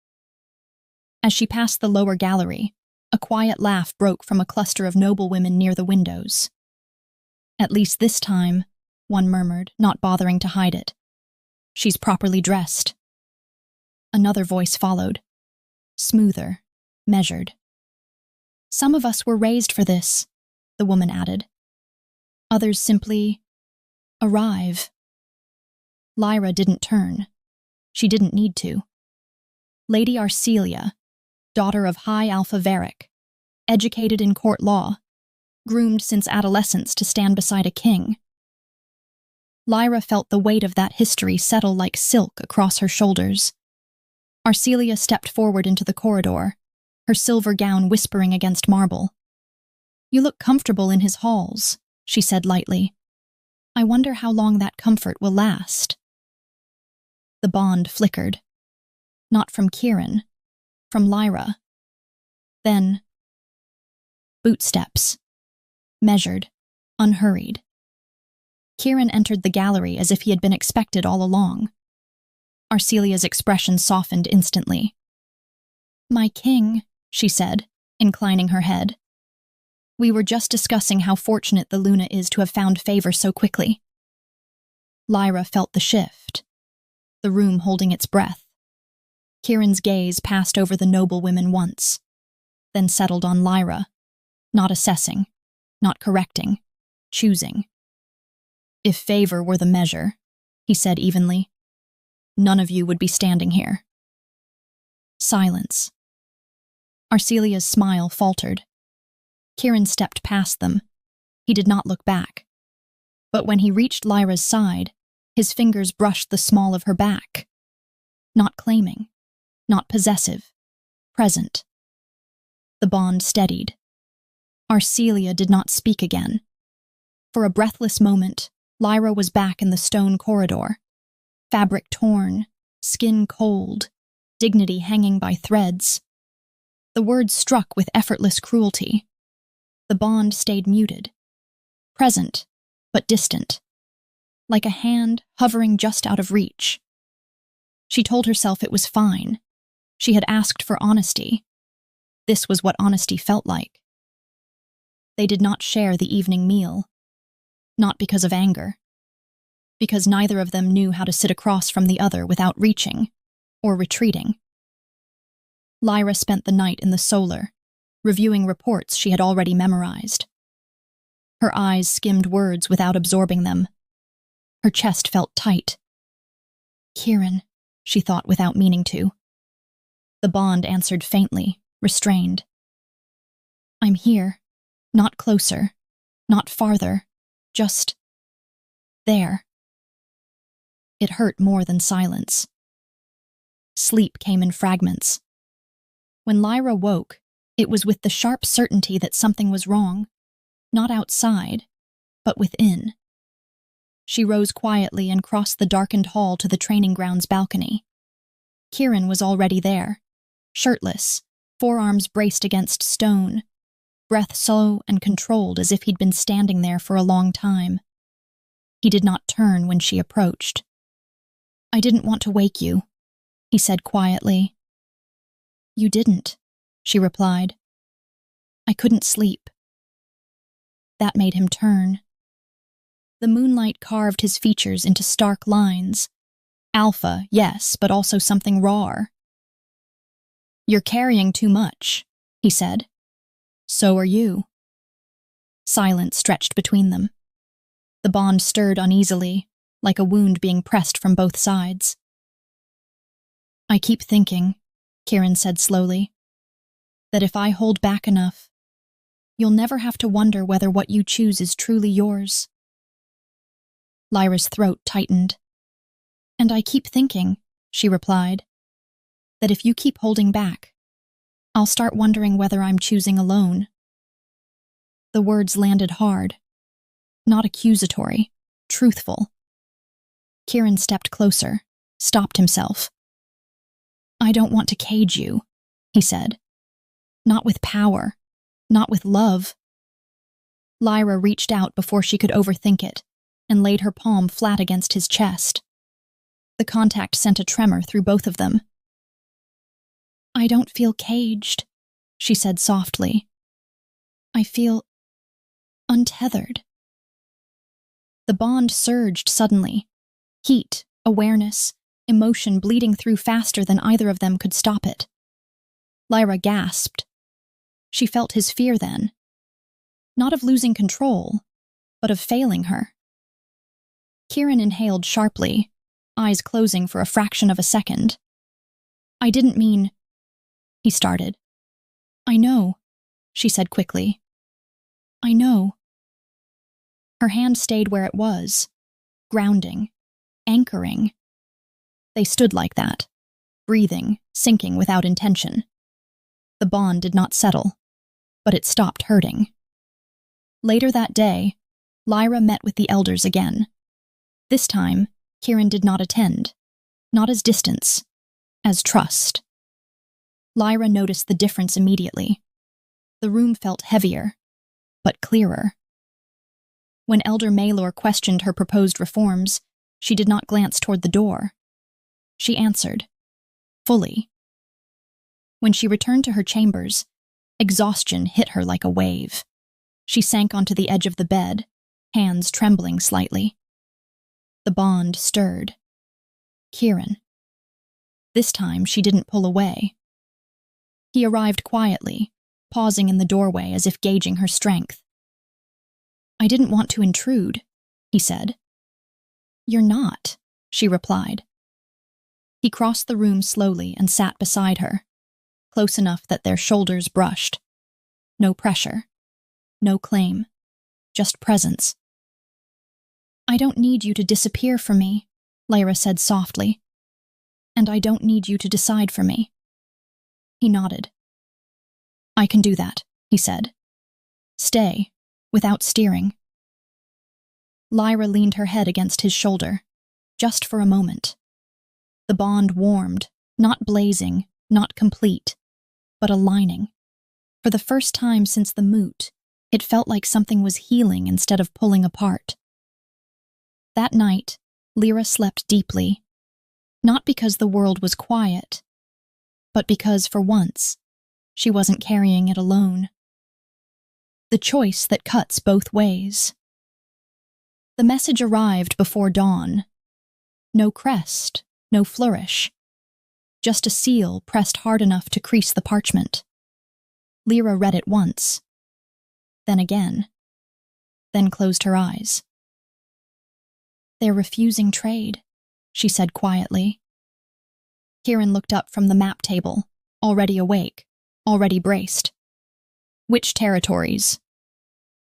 As she passed the lower gallery, a quiet laugh broke from a cluster of noblewomen near the windows. "At least this time," one murmured, not bothering to hide it. "She's properly dressed." Another voice followed, smoother, measured. "Some of us were raised for this," the woman added. "Others simply arrive." Lyra didn't turn. She didn't need to. Lady Arcelia, daughter of High Alpha Varick, educated in court law, groomed since adolescence to stand beside a king. Lyra felt the weight of that history settle like silk across her shoulders. Arcelia stepped forward into the corridor, her silver gown whispering against marble. "You look comfortable in his halls," she said lightly. "I wonder how long that comfort will last." The bond flickered. Not from Kieran, from Lyra. Then, bootsteps. Measured, unhurried. Kieran entered the gallery as if he had been expected all along. Arcelia's expression softened instantly. "My king," she said, inclining her head. "We were just discussing how fortunate the Luna is to have found favor so quickly." Lyra felt the shift, the room holding its breath. Kieran's gaze passed over the noblewomen once, then settled on Lyra, not assessing, not correcting, choosing. "If favor were the measure," he said evenly, "none of you would be standing here." Silence. Arcelia's smile faltered. Kieran stepped past them. He did not look back. But when he reached Lyra's side, his fingers brushed the small of her back. Not claiming, not possessive, present. The bond steadied. Arcelia did not speak again. For a breathless moment, Lyra was back in the stone corridor. Fabric torn, skin cold, dignity hanging by threads. The words struck with effortless cruelty. The bond stayed muted. Present, but distant. Like a hand hovering just out of reach. She told herself it was fine. She had asked for honesty. This was what honesty felt like. They did not share the evening meal. Not because of anger. Because neither of them knew how to sit across from the other without reaching, or retreating. Lyra spent the night in the solar, reviewing reports she had already memorized. Her eyes skimmed words without absorbing them. Her chest felt tight. "Kieran," she thought without meaning to. The bond answered faintly, restrained. "I'm here, not closer, not farther, just there." It hurt more than silence. Sleep came in fragments. When Lyra woke, it was with the sharp certainty that something was wrong, not outside, but within. She rose quietly and crossed the darkened hall to the training grounds balcony. Kieran was already there, shirtless, forearms braced against stone, breath slow and controlled as if he'd been standing there for a long time. He did not turn when she approached. "I didn't want to wake you," he said quietly. "You didn't," she replied. "I couldn't sleep." That made him turn. The moonlight carved his features into stark lines. Alpha, yes, but also something rawer. "You're carrying too much," he said. "So are you." Silence stretched between them. The bond stirred uneasily, like a wound being pressed from both sides. "I keep thinking," Kieran said slowly, "that if I hold back enough, you'll never have to wonder whether what you choose is truly yours." Lyra's throat tightened. "And I keep thinking," she replied, "that if you keep holding back, I'll start wondering whether I'm choosing alone." The words landed hard, not accusatory, truthful. Kieran stepped closer, stopped himself. "I don't want to cage you," he said. "Not with power, not with love." Lyra reached out before she could overthink it and laid her palm flat against his chest. The contact sent a tremor through both of them. "I don't feel caged," she said softly. "I feel untethered." The bond surged suddenly. Heat, awareness, emotion bleeding through faster than either of them could stop it. Lyra gasped. She felt his fear then. Not of losing control, but of failing her. Kieran inhaled sharply, eyes closing for a fraction of a second. "I didn't mean—" he started. "I know," she said quickly. "I know." Her hand stayed where it was, grounding, anchoring. They stood like that, breathing, sinking without intention. The bond did not settle, but it stopped hurting. Later that day, Lyra met with the elders again. This time, Kieran did not attend, not as distance, as trust. Lyra noticed the difference immediately. The room felt heavier, but clearer. When Elder Malor questioned her proposed reforms, she did not glance toward the door. She answered, fully. When she returned to her chambers, exhaustion hit her like a wave. She sank onto the edge of the bed, hands trembling slightly. The bond stirred. Kieran. This time she didn't pull away. He arrived quietly, pausing in the doorway as if gauging her strength. "I didn't want to intrude," he said. "You're not," she replied. He crossed the room slowly and sat beside her, close enough that their shoulders brushed. No pressure, no claim, just presence. "I don't need you to disappear for me," Lyra said softly. "And I don't need you to decide for me." He nodded. "I can do that," he said. "Stay, without steering." Lyra leaned her head against his shoulder, just for a moment. The bond warmed, not blazing, not complete, but aligning. For the first time since the moot, it felt like something was healing instead of pulling apart. That night, Lyra slept deeply, not because the world was quiet, but because, for once, she wasn't carrying it alone. The choice that cuts both ways. The message arrived before dawn. No crest, no flourish. Just a seal pressed hard enough to crease the parchment. Lyra read it once, then again, then closed her eyes. "They're refusing trade," she said quietly. Kieran looked up from the map table, already awake, already braced. "Which territories?"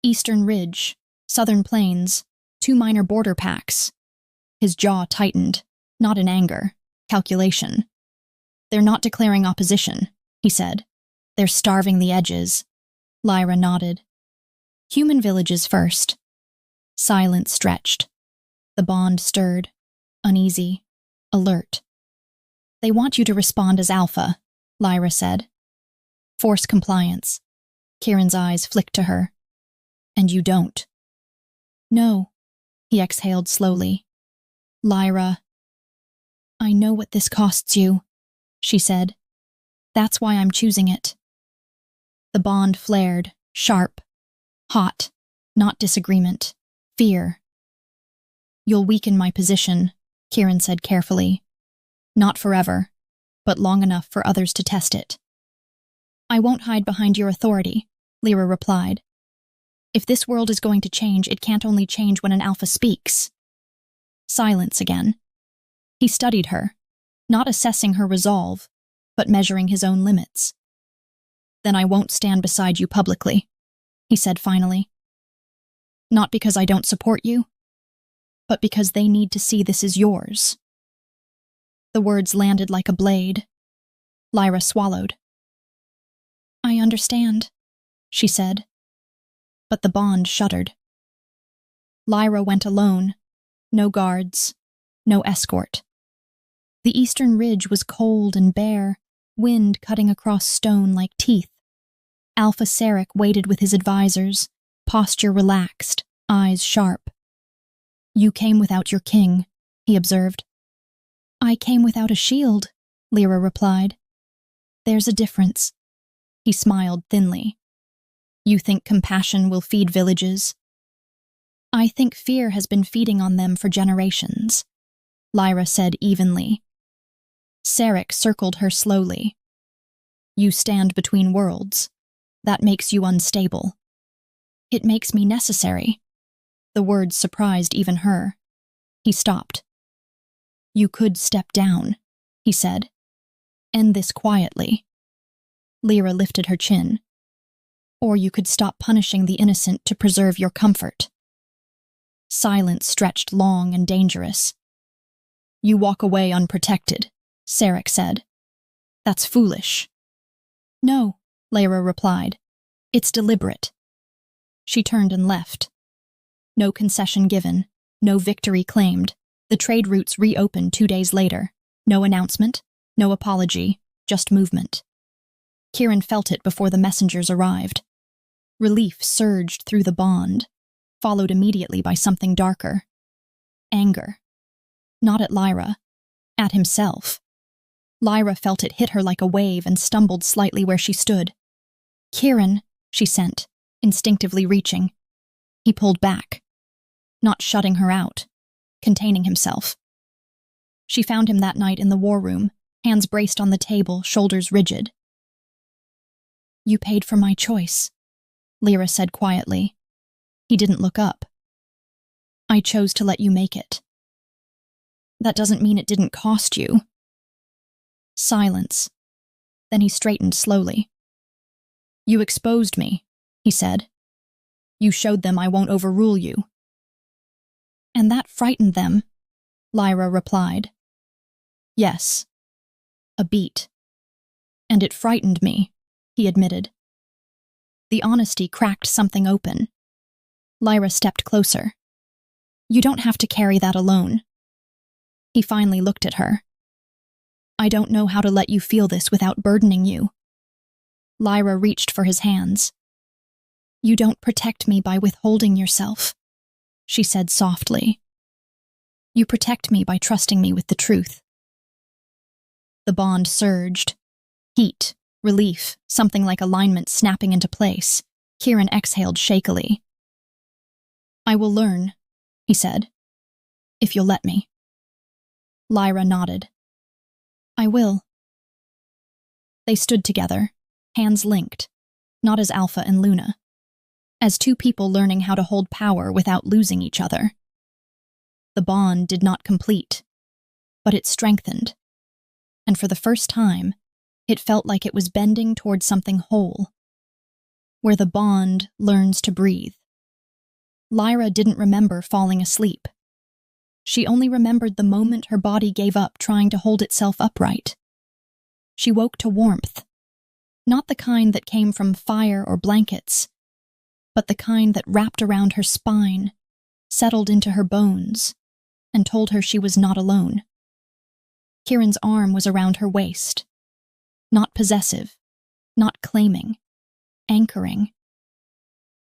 "Eastern Ridge, Southern Plains, 2 minor border pacts." His jaw tightened, not in anger, calculation. They're not declaring opposition, he said. They're starving the edges. Lyra nodded. Human villages first. Silence stretched. The bond stirred, uneasy, alert. They want you to respond as alpha, Lyra said. Force compliance. Kieran's eyes flicked to her. And you don't. No, he exhaled slowly. Lyra. I know what this costs you, she said. That's why I'm choosing it. The bond flared, sharp, hot, not disagreement, fear. You'll weaken my position, Kieran said carefully. Not forever, but long enough for others to test it. I won't hide behind your authority, Lyra replied. If this world is going to change, it can't only change when an alpha speaks. Silence again. He studied her, not assessing her resolve, but measuring his own limits. Then I won't stand beside you publicly, he said finally. Not because I don't support you, but because they need to see this is yours. The words landed like a blade. Lyra swallowed. I understand, she said. But the bond shuddered. Lyra went alone, no guards, no escort. The eastern ridge was cold and bare, wind cutting across stone like teeth. Alpha Sarek waited with his advisors, posture relaxed, eyes sharp. You came without your king, he observed. I came without a shield, Lyra replied. There's a difference. He smiled thinly. You think compassion will feed villages? I think fear has been feeding on them for generations, Lyra said evenly. Sarek circled her slowly. You stand between worlds. That makes you unstable. It makes me necessary. The words surprised even her. He stopped. You could step down, he said. End this quietly. Lyra lifted her chin. Or you could stop punishing the innocent to preserve your comfort. Silence stretched long and dangerous. You walk away unprotected, Sarek said. That's foolish. No, Lyra replied. It's deliberate. She turned and left. No concession given, no victory claimed. The trade routes reopened 2 days later. No announcement, no apology, just movement. Kieran felt it before the messengers arrived. Relief surged through the bond, followed immediately by something darker. Anger. Not at Lyra, at himself. Lyra felt it hit her like a wave and stumbled slightly where she stood. Kieran, she sent, instinctively reaching. He pulled back, not shutting her out, containing himself. She found him that night in the war room, hands braced on the table, shoulders rigid. You paid for my choice, Lyra said quietly. He didn't look up. I chose to let you make it. That doesn't mean it didn't cost you. Silence. Then he straightened slowly. You exposed me, he said. You showed them I won't overrule you. And that frightened them, Lyra replied. Yes. A beat. And it frightened me, he admitted. The honesty cracked something open. Lyra stepped closer. You don't have to carry that alone. He finally looked at her. I don't know how to let you feel this without burdening you. Lyra reached for his hands. You don't protect me by withholding yourself, she said softly. You protect me by trusting me with the truth. The bond surged. Heat, relief, something like alignment snapping into place. Kieran exhaled shakily. I will learn, he said, if you'll let me. Lyra nodded. I will. They stood together, hands linked, not as Alpha and Luna, as two people learning how to hold power without losing each other. The bond did not complete, but it strengthened, and for the first time, it felt like it was bending toward something whole, where the bond learns to breathe. Lyra didn't remember falling asleep. She only remembered the moment her body gave up trying to hold itself upright. She woke to warmth, not the kind that came from fire or blankets, but the kind that wrapped around her spine, settled into her bones, and told her she was not alone. Kieran's arm was around her waist, not possessive, not claiming, anchoring.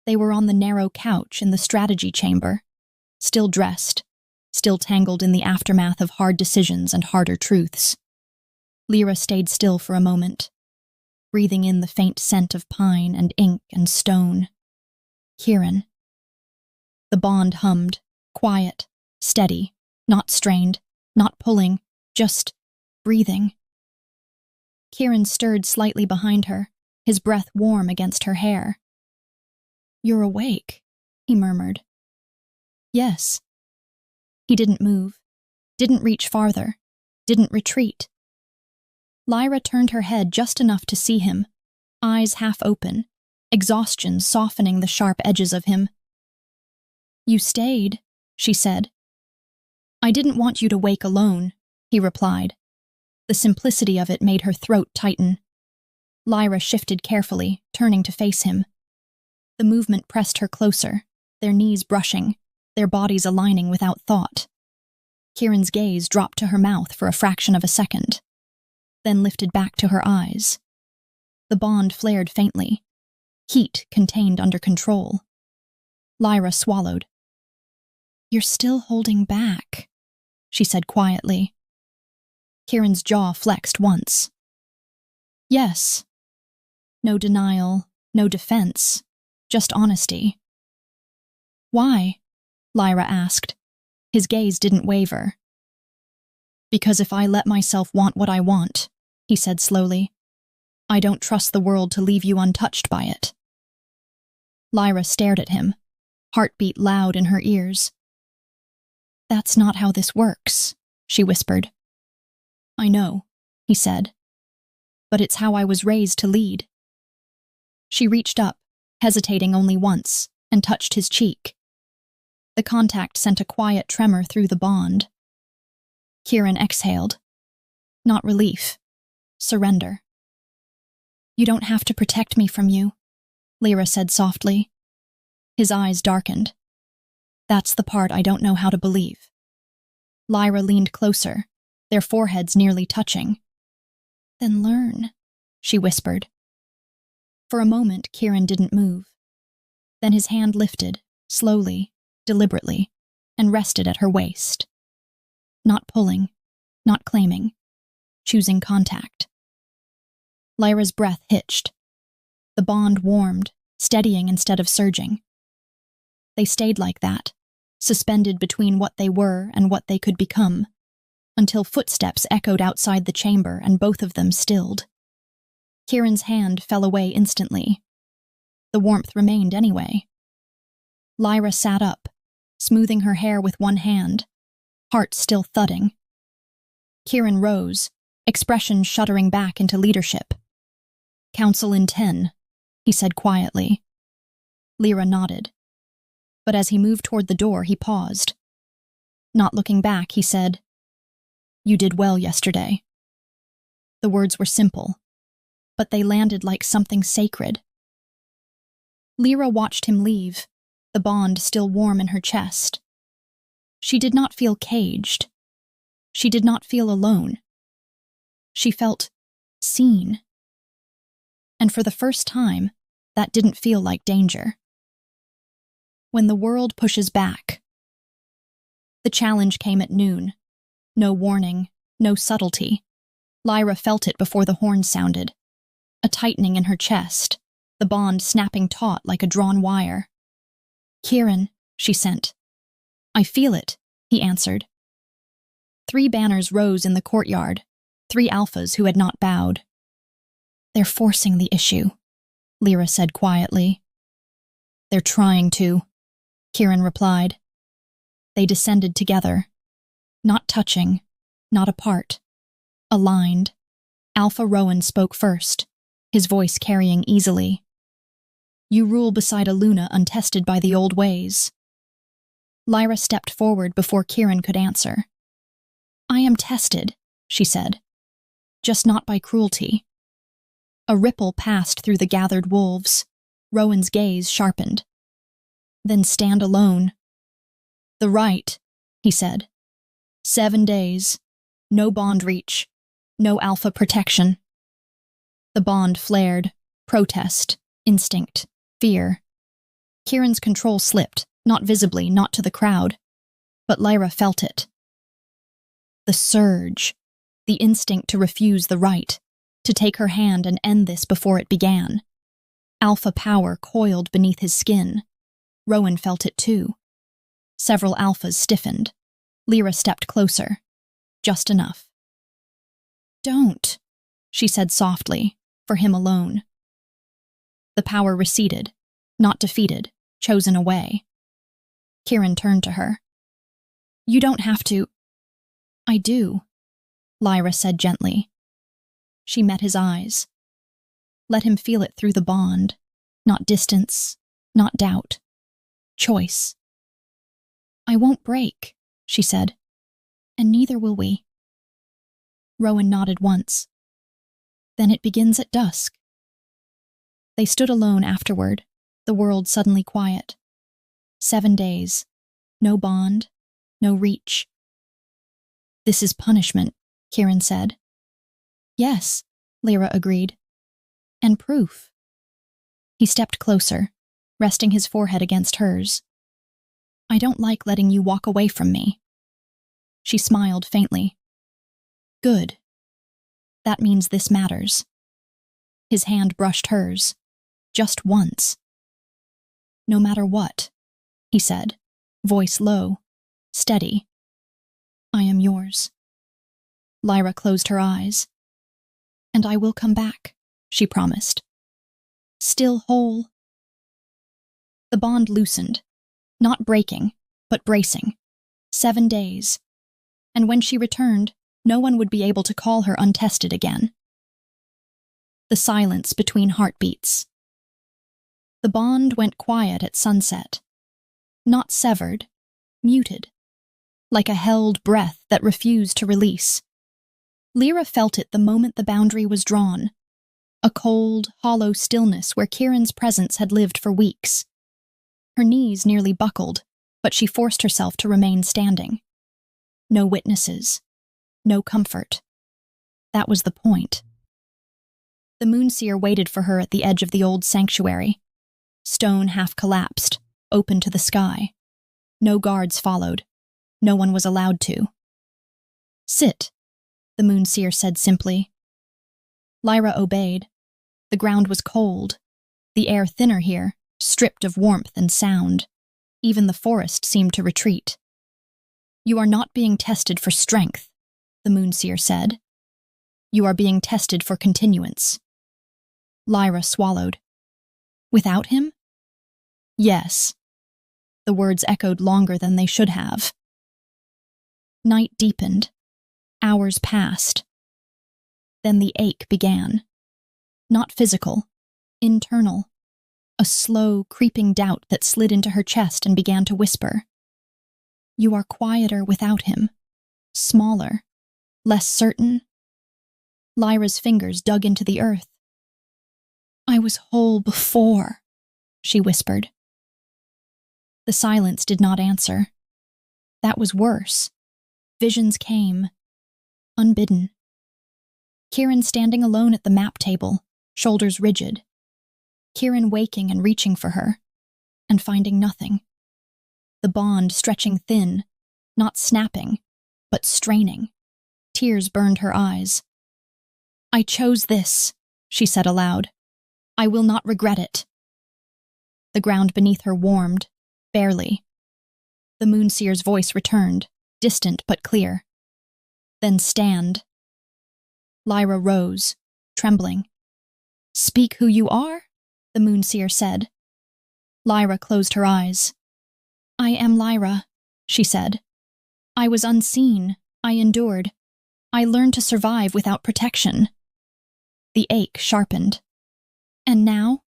They were on the narrow couch in the strategy chamber, still dressed, still tangled in the aftermath of hard decisions and harder truths. Lyra stayed still for a moment, breathing in the faint scent of pine and ink and stone. Kieran. The bond hummed, quiet, steady, not strained, not pulling, just breathing. Kieran stirred slightly behind her, his breath warm against her hair. "You're awake," he murmured. "Yes." He didn't move, didn't reach farther, didn't retreat. Lyra turned her head just enough to see him, eyes half open, exhaustion softening the sharp edges of him. "You stayed," she said. "I didn't want you to wake alone," he replied. The simplicity of it made her throat tighten. Lyra shifted carefully, turning to face him. The movement pressed her closer, their knees brushing, their bodies aligning without thought. Kieran's gaze dropped to her mouth for a fraction of a second, then lifted back to her eyes. The bond flared faintly, heat contained under control. Lyra swallowed. "You're still holding back," she said quietly. Kieran's jaw flexed once. "Yes." No denial, no defense, just honesty. "Why?" Lyra asked. His gaze didn't waver. "Because if I let myself want what I want," he said slowly, "I don't trust the world to leave you untouched by it." Lyra stared at him, heartbeat loud in her ears. "That's not how this works," she whispered. "I know," he said, "but it's how I was raised to lead." She reached up, hesitating only once, and touched his cheek. The contact sent a quiet tremor through the bond. Kieran exhaled. Not relief. Surrender. "You don't have to protect me from you," Lyra said softly. His eyes darkened. "That's the part I don't know how to believe." Lyra leaned closer, their foreheads nearly touching. "Then learn," she whispered. For a moment, Kieran didn't move. Then his hand lifted, slowly, deliberately, and rested at her waist. Not pulling, not claiming, choosing contact. Lyra's breath hitched. The bond warmed, steadying instead of surging. They stayed like that, suspended between what they were and what they could become, until footsteps echoed outside the chamber and both of them stilled. Kieran's hand fell away instantly. The warmth remained anyway. Lyra sat up, smoothing her hair with one hand, heart still thudding. Kieran rose, expression shuddering back into leadership. "Council in 10, he said quietly. Lyra nodded. But as he moved toward the door, he paused. Not looking back, he said, "You did well yesterday." The words were simple, but they landed like something sacred. Lyra watched him leave, the bond still warm in her chest. She did not feel caged. She did not feel alone. She felt seen. And for the first time, that didn't feel like danger. When the world pushes back. The challenge came at noon. No warning, no subtlety. Lyra felt it before the horn sounded. A tightening in her chest, the bond snapping taut like a drawn wire. "Kieran," she sent. "I feel it," he answered. 3 banners rose in the courtyard, 3 alphas who had not bowed. "They're forcing the issue," Lyra said quietly. "They're trying to," Kieran replied. They descended together, not touching, not apart, aligned. Alpha Rowan spoke first, his voice carrying easily. "You rule beside a Luna untested by the old ways." Lyra stepped forward before Kieran could answer. "I am tested," she said. just not by cruelty. A ripple passed through the gathered wolves. Rowan's gaze sharpened. Then stand alone. The right, he said. 7 days. No bond reach. No alpha protection. The bond flared. Protest. Instinct. Fear. Kieran's control slipped, not visibly, not to the crowd. But Lyra felt it. The surge. The instinct to refuse the right. To take her hand and end this before it began. Alpha power coiled beneath his skin. Rowan felt it too. Several alphas stiffened. Lyra stepped closer. Just enough. Don't, she said softly, for him alone. The power receded, not defeated, chosen away. Kieran turned to her. You don't have to. I do, Lyra said gently. She met his eyes. Let him feel it through the bond, not distance, not doubt. Choice. I won't break, she said, and neither will we. Rowan nodded once. Then it begins at dusk. They stood alone afterward, the world suddenly quiet. 7 days. No bond, no reach. This is punishment, Kieran said. Yes, Lyra agreed. And proof. He stepped closer, resting his forehead against hers. I don't like letting you walk away from me. She smiled faintly. Good. That means this matters. His hand brushed hers. Just once. No matter what, he said, voice low, steady. I am yours. Lyra closed her eyes. And I will come back, she promised. Still whole. The bond loosened, not breaking, but bracing. 7 days. And when she returned, no one would be able to call her untested again. The silence between heartbeats. The bond went quiet at sunset. Not severed, muted. Like a held breath that refused to release. Lyra felt it the moment the boundary was drawn. A cold, hollow stillness where Kieran's presence had lived for weeks. Her knees nearly buckled, but she forced herself to remain standing. No witnesses. No comfort. That was the point. The moonseer waited for her at the edge of the old sanctuary. Stone half collapsed, open to the sky. No guards followed. No one was allowed to. Sit, the moonseer said simply. Lyra obeyed. The ground was cold. The air thinner here, stripped of warmth and sound. Even the forest seemed to retreat. You are not being tested for strength, the moonseer said. You are being tested for continuance. Lyra swallowed. Without him? Yes. The words echoed longer than they should have. Night deepened. Hours passed. Then the ache began. Not physical, internal. A slow, creeping doubt that slid into her chest and began to whisper. You are quieter without him. Smaller. Less certain. Lyra's fingers dug into the earth. I was whole before, she whispered. The silence did not answer. That was worse. Visions came. Unbidden. Kieran standing alone at the map table, shoulders rigid. Kieran waking and reaching for her, and finding nothing. The bond stretching thin, not snapping, but straining. Tears burned her eyes. I chose this, she said aloud. I will not regret it. The ground beneath her warmed, barely. The moonseer's voice returned, distant but clear. Then stand. Lyra rose, trembling. Speak who you are, the moonseer said. Lyra closed her eyes. I am Lyra, she said. I was unseen, I endured. I learned to survive without protection. The ache sharpened. And now?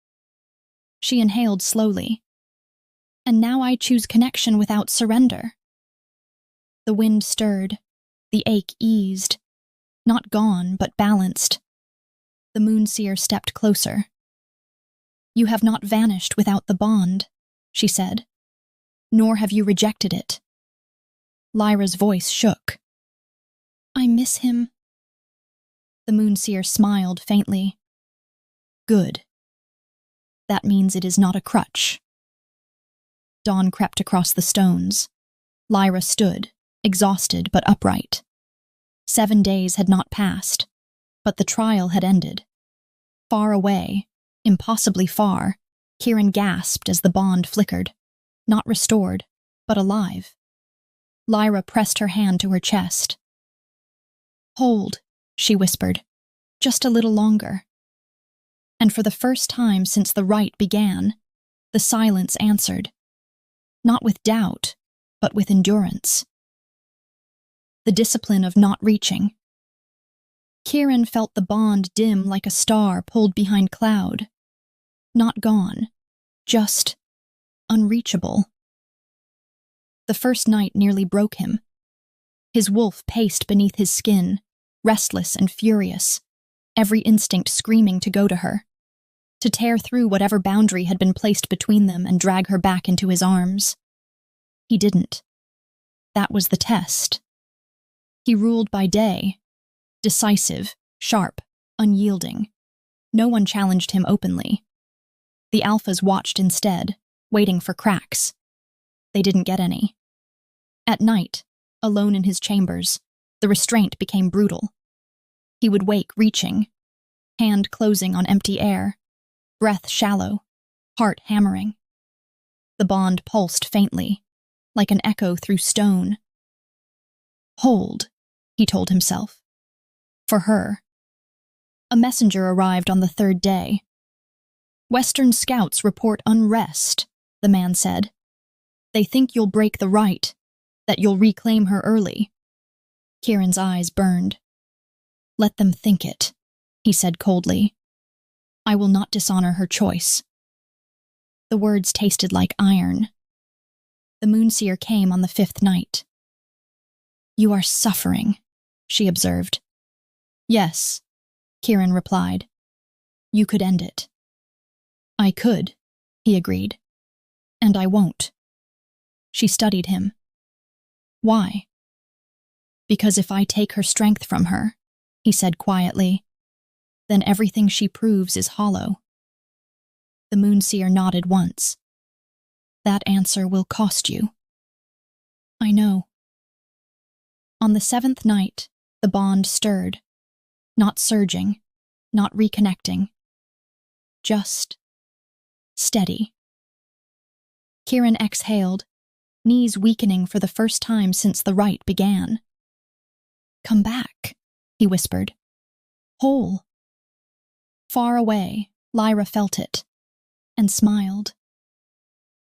She inhaled slowly. And now I choose connection without surrender. The wind stirred. The ache eased. Not gone, but balanced. The moonseer stepped closer. "You have not vanished without the bond," she said. "Nor have you rejected it." Lyra's voice shook. "I miss him." The moonseer smiled faintly. "Good. That means it is not a crutch." Dawn crept across the stones. Lyra stood, exhausted but upright. 7 days had not passed, but the trial had ended. Far away, impossibly far, Kieran gasped as the bond flickered, not restored, but alive. Lyra pressed her hand to her chest. "Hold," she whispered, "just a little longer." And for the first time since the rite began, the silence answered, not with doubt, but with endurance. The discipline of not reaching. Kieran felt the bond dim like a star pulled behind cloud. Not gone, just unreachable. The first night nearly broke him. His wolf paced beneath his skin, restless and furious, every instinct screaming to go to her, to tear through whatever boundary had been placed between them and drag her back into his arms. He didn't. That was the test. He ruled by day, decisive, sharp, unyielding. No one challenged him openly. The alphas watched instead, waiting for cracks. They didn't get any. At night, alone in his chambers, the restraint became brutal. He would wake reaching, hand closing on empty air, breath shallow, heart hammering. The bond pulsed faintly, like an echo through stone. "Hold," he told himself. For her. A messenger arrived on the 3rd day. "Western scouts report unrest," the man said. "They think you'll break the rite, that you'll reclaim her early." Kieran's eyes burned. "Let them think it," he said coldly. "I will not dishonor her choice." The words tasted like iron. The moonseer came on the 5th night. "You are suffering," she observed. "Yes," Kieran replied. "You could end it." "I could," he agreed. "And I won't." She studied him. "Why?" "Because if I take her strength from her," he said quietly, "then everything she proves is hollow." The moonseer nodded once. "That answer will cost you." "I know." On the 7th night, the bond stirred, not surging, not reconnecting, just steady. Kieran exhaled, knees weakening for the first time since the rite began. "Come back," he whispered. "Whole." Far away, Lyra felt it, and smiled.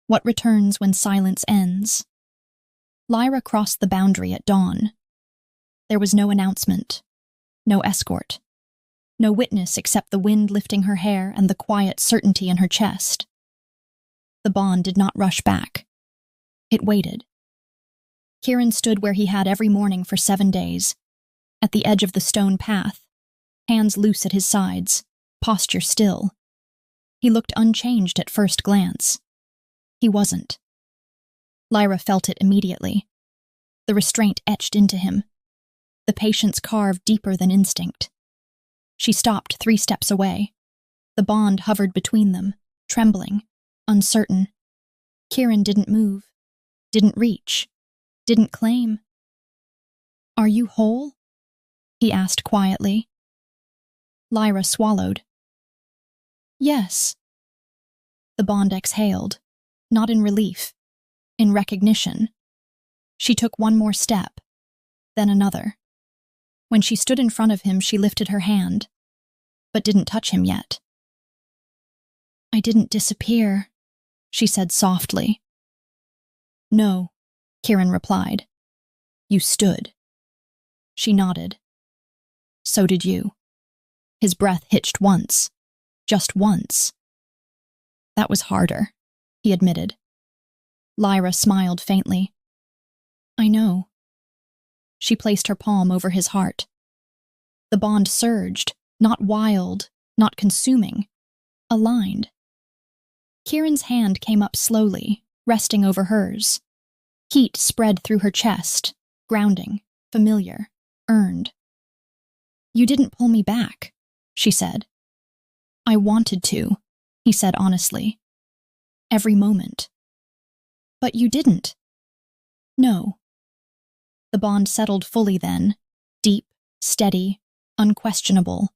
What returns when silence ends? Lyra crossed the boundary at dawn. There was no announcement, no escort, no witness except the wind lifting her hair and the quiet certainty in her chest. The bond did not rush back. It waited. Kieran stood where he had every morning for 7 days, at the edge of the stone path, hands loose at his sides, posture still. He looked unchanged at first glance. He wasn't. Lyra felt it immediately. The restraint etched into him. The patience carved deeper than instinct. She stopped 3 steps away. The bond hovered between them, trembling, uncertain. Kieran didn't move, didn't reach, didn't claim. "Are you whole?" he asked quietly. Lyra swallowed. "Yes." The bond exhaled, not in relief, in recognition. She took one more step, then another. When she stood in front of him, she lifted her hand, but didn't touch him yet. "I didn't disappear," she said softly. "No," Kieran replied. "You stood." She nodded. "So did you." His breath hitched once, just once. "That was harder," he admitted. Lyra smiled faintly. "I know." She placed her palm over his heart. The bond surged, not wild, not consuming, aligned. Kieran's hand came up slowly, resting over hers. Heat spread through her chest, grounding, familiar, earned. "You didn't pull me back," she said. "I wanted to," he said honestly. "Every moment." "But you didn't." "No." The bond settled fully then, deep, steady, unquestionable,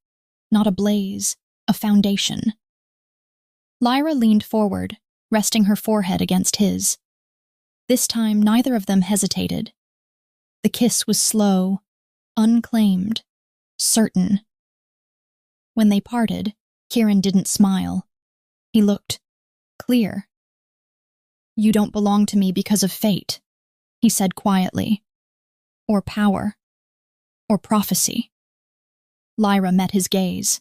not a blaze, a foundation. Lyra leaned forward, resting her forehead against his. This time neither of them hesitated. The kiss was slow, unclaimed, certain. When they parted, Kieran didn't smile. He looked clear. "You don't belong to me because of fate," he said quietly. "Or power. Or prophecy." Lyra met his gaze.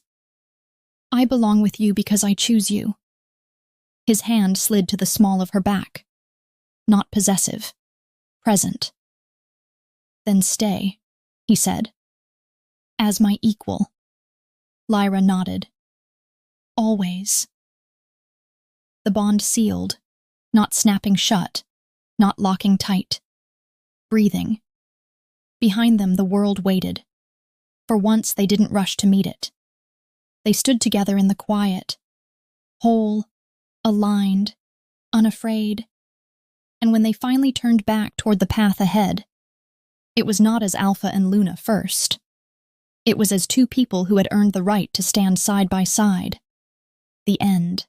"I belong with you because I choose you." His hand slid to the small of her back. Not possessive. Present. "Then stay," he said. "As my equal." Lyra nodded. "Always." The bond sealed, not snapping shut, not locking tight. Breathing. Behind them the world waited. For once they didn't rush to meet it. They stood together in the quiet, whole, aligned, unafraid. And when they finally turned back toward the path ahead, it was not as Alpha and Luna first. It was as two people who had earned the right to stand side by side. The end.